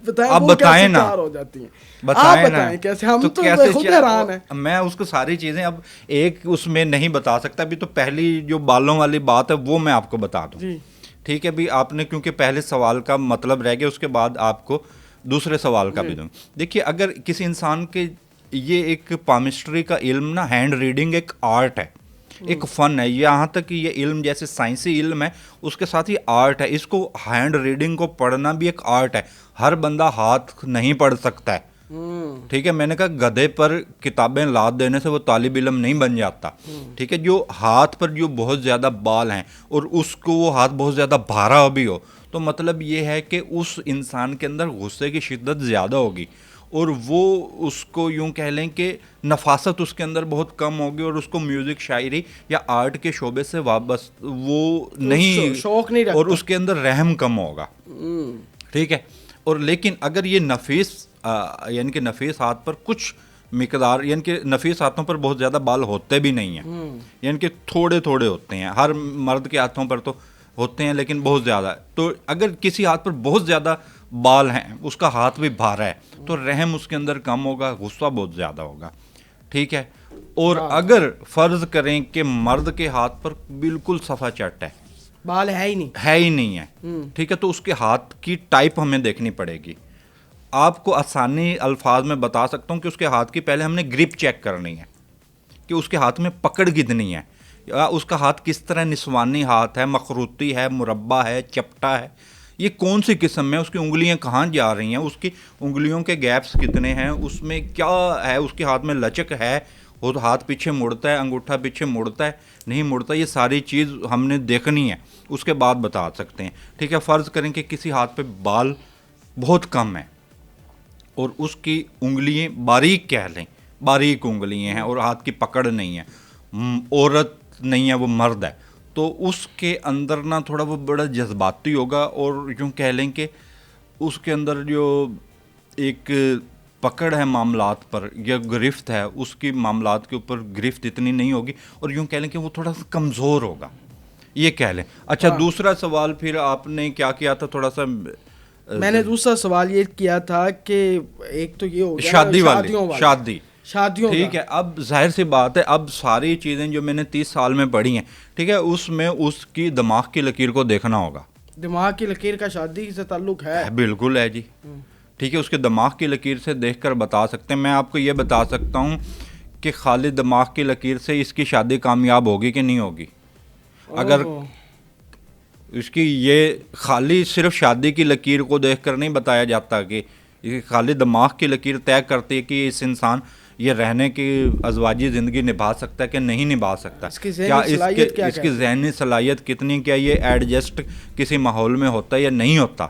بتائیں, آپ بتائیں نا, ہو جاتی ہیں, بتائیں نا کیسے, ہم تو خود حیران ہیں. میں اس کو ساری چیزیں اب ایک اس میں نہیں بتا سکتا. ابھی تو پہلی جو بالوں والی بات ہے وہ میں آپ کو بتا دوں, ٹھیک ہے. ابھی آپ نے کیونکہ پہلے سوال کا مطلب رہ گیا, اس کے بعد آپ کو دوسرے سوال کا بھی دوں. دیکھیے اگر کسی انسان کے, یہ ایک پامسٹری کا علم نا, ہینڈ ریڈنگ ایک آرٹ ہے, ایک فن ہے. یہاں تک کہ یہ علم جیسے سائنسی علم ہے, اس کے ساتھ ہی آرٹ ہے. اس کو ہینڈ ریڈنگ کو پڑھنا بھی ایک آرٹ ہے. ہر بندہ ہاتھ نہیں پڑھ سکتا ہے, ٹھیک ہے. میں نے کہا گدھے پر کتابیں لاد دینے سے وہ طالب علم نہیں بن جاتا, ٹھیک ہے. جو ہاتھ پر جو بہت زیادہ بال ہیں اور اس کو وہ ہاتھ بہت زیادہ بھارا بھی ہو, تو مطلب یہ ہے کہ اس انسان کے اندر غصے کی شدت زیادہ ہوگی, اور وہ اس کو یوں کہہ لیں کہ نفاست اس کے اندر بہت کم ہوگی, اور اس کو میوزک, شاعری یا آرٹ کے شعبے سے وابستہ وہ نہیں, شوق نہیں رکھتا, اور اس کے اندر رحم کم ہوگا, ٹھیک ہے. اور لیکن اگر یہ نفیس یعنی کہ نفیس ہاتھ پر کچھ مقدار, یعنی کہ نفیس ہاتھوں پر بہت زیادہ بال ہوتے بھی نہیں ہیں, یعنی کہ تھوڑے تھوڑے ہوتے ہیں. ہر مرد کے ہاتھوں پر تو ہوتے ہیں لیکن بہت زیادہ. تو اگر کسی ہاتھ پر بہت زیادہ بال ہیں, اس کا ہاتھ بھی بھارا ہے, تو رحم اس کے اندر کم ہوگا, غصہ بہت زیادہ ہوگا, ٹھیک ہے. اور اگر فرض کریں کہ مرد کے ہاتھ پر بالکل صفا چٹ ہے, بال ہے ہی نہیں ہے, ٹھیک ہے, تو اس کے ہاتھ کی ٹائپ ہمیں دیکھنی پڑے گی. آپ کو آسانی الفاظ میں بتا سکتا ہوں کہ اس کے ہاتھ کی پہلے ہم نے گرپ چیک کرنی ہے, کہ اس کے ہاتھ میں پکڑ کتنی ہے, یا اس کا ہاتھ کس طرح نسوانی ہاتھ ہے, مخروطی ہے, مربع ہے, چپٹا ہے, یہ کون سی قسم ہے, اس کی انگلیاں کہاں جا رہی ہیں, اس کی انگلیوں کے گیپس کتنے ہیں, اس میں کیا ہے, اس کے ہاتھ میں لچک ہے, وہ تو ہاتھ پیچھے مڑتا ہے, انگوٹھا پیچھے مڑتا ہے, نہیں مڑتا, یہ ساری چیز ہم نے دیکھنی ہے, اس کے بعد بتا سکتے ہیں, ٹھیک ہے. فرض کریں کہ کسی ہاتھ پہ بال بہت کم ہیں اور اس کی انگلیاں باریک کہہ لیں, باریک انگلیاں ہیں, اور ہاتھ کی پکڑ نہیں ہے, عورت نہیں ہے, وہ مرد ہے, تو اس کے اندر نا تھوڑا وہ بڑا جذباتی ہوگا, اور یوں کہہ لیں کہ اس کے اندر جو ایک پکڑ ہے معاملات پر, یا گرفت ہے, اس کی معاملات کے اوپر گرفت اتنی نہیں ہوگی, اور یوں کہہ لیں کہ وہ تھوڑا سا کمزور ہوگا, یہ کہہ لیں. اچھا, دوسرا سوال پھر آپ نے کیا کیا تھا, تھوڑا سا میں نے دوسرا سوال یہ کیا تھا کہ ایک تو یہ ہو گیا شادیوں, ٹھیک ہے. اب ظاہر سی بات ہے, اب ساری چیزیں جو میں نے 30 سال میں پڑھی ہیں, ٹھیک ہے, اس میں اس کی دماغ کی لکیر کو دیکھنا ہوگا. دماغ کی لکیر کا شادی سے تعلق ہے؟ بالکل ہے جی, ٹھیک ہے. اس کے دماغ کی لکیر سے دیکھ کر بتا سکتے ہیں. میں آپ کو یہ بتا سکتا ہوں کہ خالی دماغ کی لکیر سے اس کی شادی کامیاب ہوگی کہ نہیں ہوگی. اگر اس کی یہ خالی صرف شادی کی لکیر کو دیکھ کر نہیں بتایا جاتا کہ خالی دماغ کی لکیر طے کرتی ہے کہ اس انسان یہ رہنے کی ازواجی زندگی نبھا سکتا ہے کہ نہیں نبھا سکتا, کیا اس کی ذہنی صلاحیت کتنی, کیا یہ ایڈجسٹ کسی ماحول میں ہوتا ہے یا نہیں ہوتا,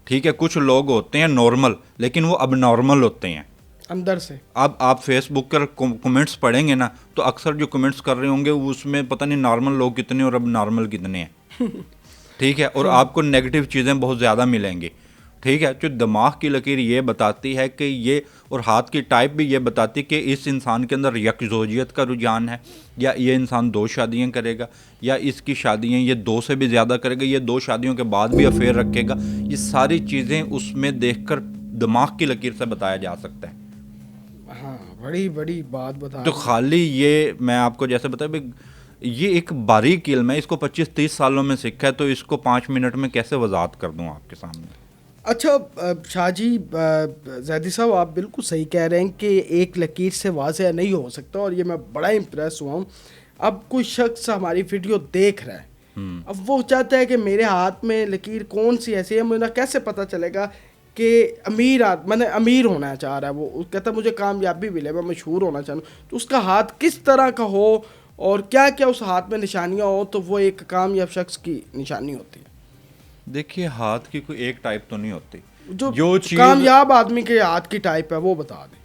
ٹھیک ہے. کچھ لوگ ہوتے ہیں نارمل, لیکن وہ اب نارمل ہوتے ہیں اندر سے. اب آپ فیس بک پر کمنٹس پڑھیں گے نا, تو اکثر جو کمنٹس کر رہے ہوں گے اس میں پتہ نہیں نارمل لوگ کتنے اور اب نارمل کتنے ہیں, ٹھیک ہے. اور آپ کو نیگیٹو چیزیں بہت زیادہ ملیں گی, ٹھیک ہے. جو دماغ کی لکیر یہ بتاتی ہے کہ یہ, اور ہاتھ کی ٹائپ بھی یہ بتاتی ہے کہ اس انسان کے اندر یکزوجیت کا رجحان ہے, یا یہ انسان 2 شادیاں کرے گا, یا اس کی شادیاں یہ 2 سے بھی زیادہ کرے گا, یہ 2 شادیوں کے بعد بھی افیئر رکھے گا. یہ ساری چیزیں اس میں دیکھ کر دماغ کی لکیر سے بتایا جا سکتا ہے. ہاں, بڑی بڑی بات بتا. تو خالی یہ میں آپ کو جیسے بتایا, یہ ایک باریک علم ہے, اس کو 25-30 سالوں میں سیکھا ہے, تو اس کو 5 منٹ میں کیسے وضاحت کر دوں آپ کے سامنے. اچھا شاہ جی, زیدی صاحب آپ بالکل صحیح کہہ رہے ہیں کہ ایک لکیر سے واضح نہیں ہو سکتا, اور یہ میں بڑا امپریس ہوا ہوں. اب کوئی شخص ہماری ویڈیو دیکھ رہا ہے, اب وہ چاہتا ہے کہ میرے ہاتھ میں لکیر کون سی ایسی ہے, مجھے کیسے پتہ چلے گا کہ امیر ہونا چاہ رہا ہے, وہ کہتا ہے مجھے کامیابی ملے, میں مشہور ہونا چاہوں, تو اس کا ہاتھ کس طرح کا ہو اور کیا کیا اس ہاتھ میں نشانیاں ہو, تو وہ ایک کامیاب شخص کی نشانی ہوتی ہے. دیکھیے ہاتھ کی کوئی ایک ٹائپ تو نہیں ہوتی. جو چیز کامیاب آدمی کے ہاتھ کی ٹائپ ہے وہ بتا دیں.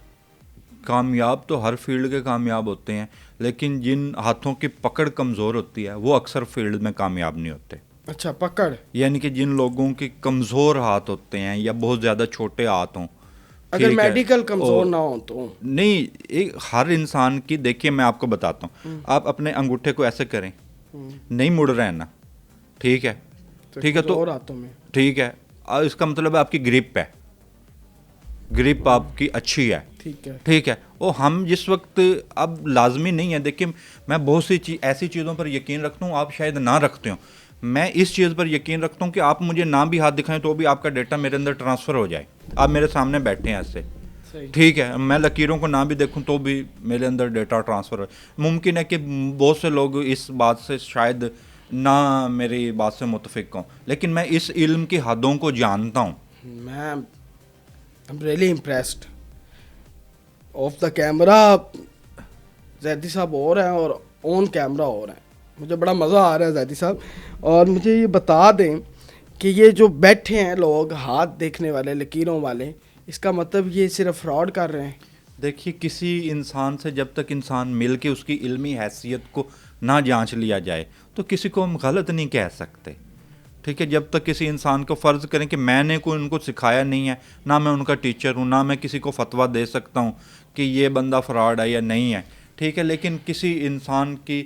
کامیاب تو ہر فیلڈ کے کامیاب ہوتے ہیں, لیکن جن ہاتھوں کی پکڑ کمزور ہوتی ہے وہ اکثر فیلڈ میں کامیاب نہیں ہوتے. اچھا, پکڑ یعنی کہ جن لوگوں کے کمزور ہاتھ ہوتے ہیں یا بہت زیادہ چھوٹے ہاتھ ہوں, اگر میڈیکل کمزور نہ ہو تو نہیں, ہر انسان کی, دیکھیے میں آپ کو بتاتا ہوں, آپ اپنے انگوٹھے کو ایسے کریں, نہیں مڑ رہے ہیں نا, ٹھیک ہے, ٹھیک ہے, تو ٹھیک ہے, اس کا مطلب ہے آپ کی گرپ ہے, گرپ آپ کی اچھی ہے, ٹھیک ہے. وہ ہم جس وقت, اب لازمی نہیں ہے, دیکھیں میں بہت سی ایسی چیزوں پر یقین رکھتا ہوں آپ شاید نہ رکھتے ہوں. میں اس چیز پر یقین رکھتا ہوں کہ آپ مجھے نہ بھی ہاتھ دکھائیں تو بھی آپ کا ڈیٹا میرے اندر ٹرانسفر ہو جائے. آپ میرے سامنے بیٹھے ہیں ایسے, ٹھیک ہے, میں لکیروں کو نہ بھی دیکھوں تو بھی میرے اندر ڈیٹا ٹرانسفر ہو. ممکن ہے کہ بہت سے لوگ اس بات سے شاید نہ میری بات سے متفق ہوں, لیکن میں اس علم کی حدوں کو جانتا ہوں. میں really impressed. Of the camera Zaidi صاحب اور ہیں اور آن کیمرہ اور ہیں. مجھے بڑا مزہ آ رہا ہے زیدی صاحب. اور مجھے یہ بتا دیں کہ یہ جو بیٹھے ہیں لوگ ہاتھ دیکھنے والے, لکیروں والے, اس کا مطلب یہ صرف فراڈ کر رہے ہیں؟ دیکھیے کسی انسان سے جب تک انسان مل کے اس کی علمی حیثیت کو نہ جانچ لیا جائے تو کسی کو ہم غلط نہیں کہہ سکتے, ٹھیک ہے. جب تک کسی انسان کو فرض کریں کہ میں نے کوئی ان کو سکھایا نہیں ہے, نہ میں ان کا ٹیچر ہوں, نہ میں کسی کو فتویٰ دے سکتا ہوں کہ یہ بندہ فراڈ ہے یا نہیں ہے, ٹھیک ہے. لیکن کسی انسان کی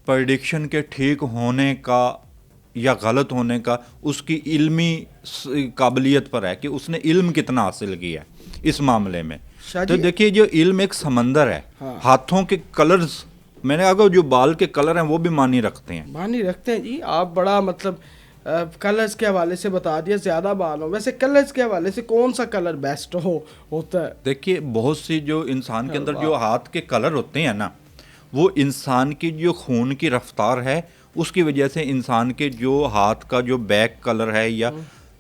پریڈکشن کے ٹھیک ہونے کا یا غلط ہونے کا اس کی علمی قابلیت پر ہے کہ اس نے علم کتنا حاصل کیا ہے اس معاملے میں. تو دیکھیے جو علم ایک سمندر ہے, ہاتھوں کے کلرز, میں نے اگر جو بال کے کلر ہیں وہ بھی معنی رکھتے ہیں جی. آپ بڑا مطلب کلرز کے حوالے سے بتا دیا, زیادہ بال ہو. ویسے کلرز کے حوالے سے کون سا کلر بیسٹ ہوتا ہے؟ دیکھیے بہت سی جو انسان کے اندر جو ہاتھ کے کلر ہوتے ہیں نا, وہ انسان کی جو خون کی رفتار ہے اس کی وجہ سے انسان کے جو ہاتھ کا جو بیک کلر ہے یا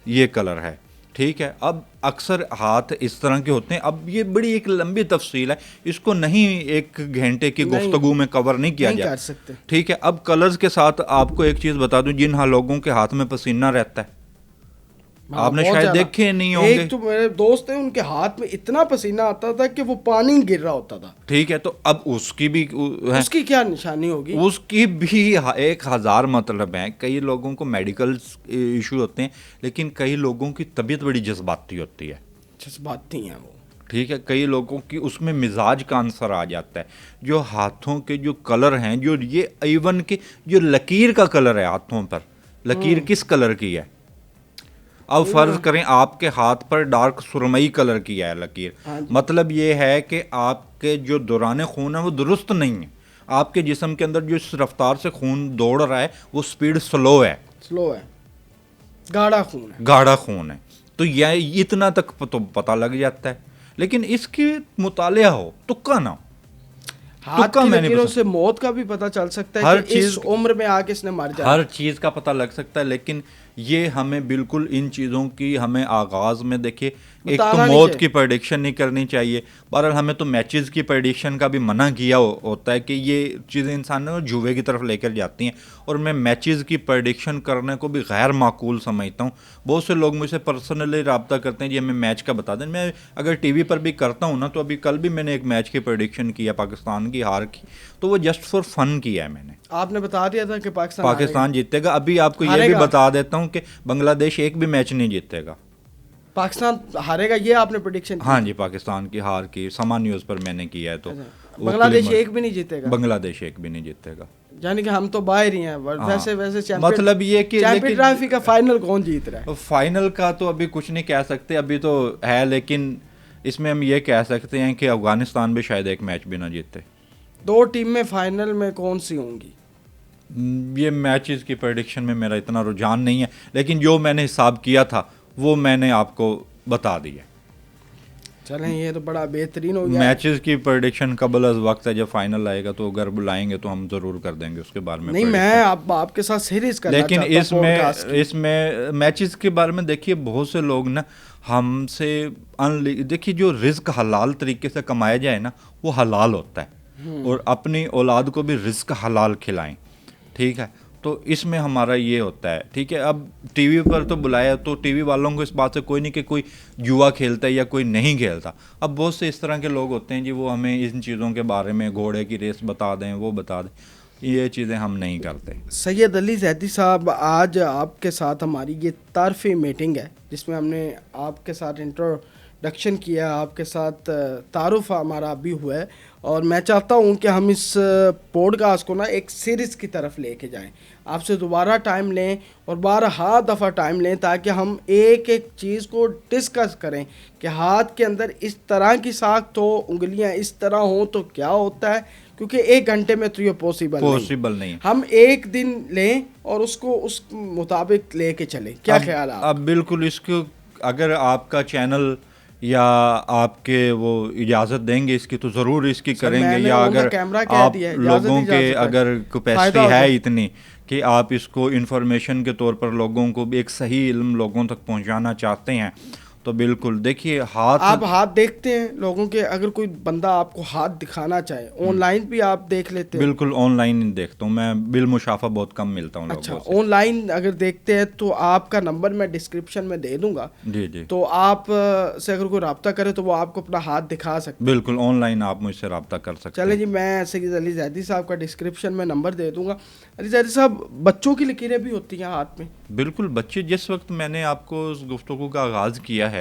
یہ کلر ہے, ٹھیک ہے. اب اکثر ہاتھ اس طرح کے ہوتے ہیں. اب یہ بڑی ایک لمبی تفصیل ہے, اس کو نہیں ایک گھنٹے کی گفتگو میں کور نہیں کیا جا سکتے, ٹھیک ہے. اب کلرز کے ساتھ آپ کو ایک چیز بتا دوں, جن لوگوں کے ہاتھ میں پسینہ رہتا ہے, آپ نے شاید دیکھے نہیں ہوں گے. ایک تو میرے دوست ہیں, ان کے ہاتھ میں اتنا پسینہ آتا تھا کہ وہ پانی گر رہا ہوتا تھا, ٹھیک ہے. تو اب اس کی بھی اس کی کیا نشانی ہوگی؟ اس کی بھی 1000 مطلب ہیں. کئی لوگوں کو میڈیکل ایشو ہوتے ہیں, لیکن کئی لوگوں کی طبیعت بڑی جذباتی ہوتی ہے, جذباتی ہیں وہ, ٹھیک ہے. کئی لوگوں کی اس میں مزاج کا عنصر آ جاتا ہے. جو ہاتھوں کے جو کلر ہیں, جو یہ ایون کہ جو لکیر کا کلر ہے ہاتھوں پر, لکیر کس کلر کی ہے؟ اب فرض کریں آپ کے ہاتھ پر ڈارک سرمئی کلر کی ہے لکیر, مطلب یہ ہے کہ آپ کے جو دوران خون ہے وہ درست نہیں ہے. آپ کے جسم کے اندر جو اس رفتار سے خون دوڑ رہا ہے وہ سپیڈ سلو ہے, گاڑھا خون ہے. تو یہ اتنا تک تو پتہ لگ جاتا ہے, لیکن اس کی مطالعہ ہو, تکا نہ ہو. ہاتھ کی لکیروں سے موت کا بھی پتہ چل سکتا ہے کہ اس عمر میں آ کے اس نے مر جانا, ہر چیز کا پتہ لگ سکتا ہے. لیکن یہ ہمیں بالکل ان چیزوں کی ہمیں آغاز میں دیکھیے ایک تو موت کی پریڈکشن نہیں کرنی چاہیے. بہرحال ہمیں تو میچز کی پریڈکشن کا بھی منع کیا ہوتا ہے کہ یہ چیزیں انسان کو جوئے کی طرف لے کر جاتی ہیں, اور میں میچز کی پریڈکشن کرنے کو بھی غیر معقول سمجھتا ہوں. بہت سے لوگ مجھ سے پرسنلی رابطہ کرتے ہیں, جی ہمیں میچ کا بتا دیں. میں اگر ٹی وی پر بھی کرتا ہوں نا, تو ابھی کل بھی میں نے ایک میچ کی پریڈکشن کی ہے, پاکستان کی ہار کی, تو وہ جسٹ فار فن کیا ہے میں نے. آپ نے بتا دیا تھا کہ پاکستان جیتے گا. ابھی آپ کو یہ بھی بتا دیتا ہوں کہ بنگلہ دیش ایک بھی میچ نہیں جیتے گا. پاکستان ہارے گا, یہ آپ نے پریڈکشن کی؟ ہاں جی, پاکستان کی ہار کی سما نیوز پر میں نے کیا ہے. تو بنگلہ دیش ایک بھی نہیں جیتے گا؟ بنگلہ دیش ایک بھی نہیں جیتے گا, یعنی کہ ہم تو باہر ہی ہیں. ویسے مطلب یہ کہ چیمپئن ٹرافی کا فائنل کون جیت رہا ہے؟ فائنل کا تو ابھی کچھ نہیں کہہ سکتے, ابھی تو ہے. لیکن اس میں ہم یہ کہہ سکتے ہیں کہ افغانستان بھی شاید ایک میچ بھی نہ جیتے. 2 ٹیمیں فائنل میں کون سی ہوں گی؟ یہ میچز کی پریڈکشن میں میرا اتنا رجحان نہیں ہے, لیکن جو میں نے حساب کیا تھا وہ میں نے آپ کو بتا دیا. چلیں یہ تو بڑا بہترین ہو گیا. میچز کی پریڈکشن قبل از وقت ہے, جب فائنل آئے گا تو اگر بلائیں گے تو ہم ضرور کر دیں گے اس کے بارے میں. نہیں, میں آپ کے ساتھ سیریز کرنا چاہتا ہوں. لیکن اس میں میچز کے بارے میں دیکھیے بہت سے لوگ نا ہم سے دیکھیے جو رزق حلال طریقے سے کمایا جائے نا وہ حلال ہوتا ہے, اور اپنی اولاد کو بھی رزق حلال کھلائیں, ٹھیک ہے. تو اس میں ہمارا یہ ہوتا ہے. ٹھیک ہے, اب ٹی وی پر تو بلایا تو ٹی وی والوں کو اس بات سے کوئی نہیں کہ کوئی جوا کھیلتا ہے یا کوئی نہیں کھیلتا. اب بہت سے اس طرح کے لوگ ہوتے ہیں جی, وہ ہمیں ان چیزوں کے بارے میں گھوڑے کی ریس بتا دیں, وہ بتا دیں, یہ چیزیں ہم نہیں کرتے. سید علی زیدی صاحب, آج آپ کے ساتھ ہماری یہ تعارفی میٹنگ ہے جس میں ہم نے آپ کے ساتھ انٹروڈکشن کیا, آپ کے ساتھ تعارف ہمارا بھی ہوا ہے, اور میں چاہتا ہوں کہ ہم اس پوڈ کاسٹ کو نا ایک سیریز کی طرف لے کے جائیں. آپ سے دوبارہ ٹائم لیں اور بارہا دفعہ ٹائم لیں تاکہ ہم ایک ایک چیز کو ڈسکس کریں کہ ہاتھ کے اندر اس طرح کی ساخت ہو, انگلیاں اس طرح ہوں تو کیا ہوتا ہے, کیونکہ ایک گھنٹے میں تو یہ پاسبل نہیں. ہم ایک دن لیں اور اس کو اس مطابق لے کے چلیں. کیا خیال ہے؟ اب بالکل اس کو اگر آپ کا چینل یا آپ کے وہ اجازت دیں گے اس کی تو ضرور اس کی کریں گے, یا اگر آپ لوگوں کے اگر کیپیسٹی ہے اتنی کہ آپ اس کو انفارمیشن کے طور پر لوگوں کو بھی ایک صحیح علم لوگوں تک پہنچانا چاہتے ہیں تو بالکل. دیکھیے آپ ہاتھ دیکھتے ہیں لوگوں کے, اگر کوئی بندہ آپ کو ہاتھ دکھانا چاہے آن لائن بھی آپ دیکھ لیتے ہیں؟ بالکل آن لائن دیکھتا ہوں میں, بالمشافہ بہت کم ملتا ہوں لوگوں سے. اچھا, آن لائن اگر دیکھتے ہیں تو آپ کا نمبر میں ڈسکرپشن میں دے دوں گا. جی جی, تو آپ سے اگر کوئی رابطہ کرے تو وہ آپ کو اپنا ہاتھ دکھا سکتے ہیں. بالکل آن لائن آپ مجھ سے رابطہ کر سکتے ہیں. چلیں جی, میں سید علی زیدی صاحب کا ڈسکرپشن میں نمبر دے دوں گا. علی زیدی صاحب, بچوں کی لکیریں بھی ہوتی ہیں ہاتھ میں؟ بالکل, بچے جس وقت میں نے آپ کو اس گفتگو کا آغاز کیا ہے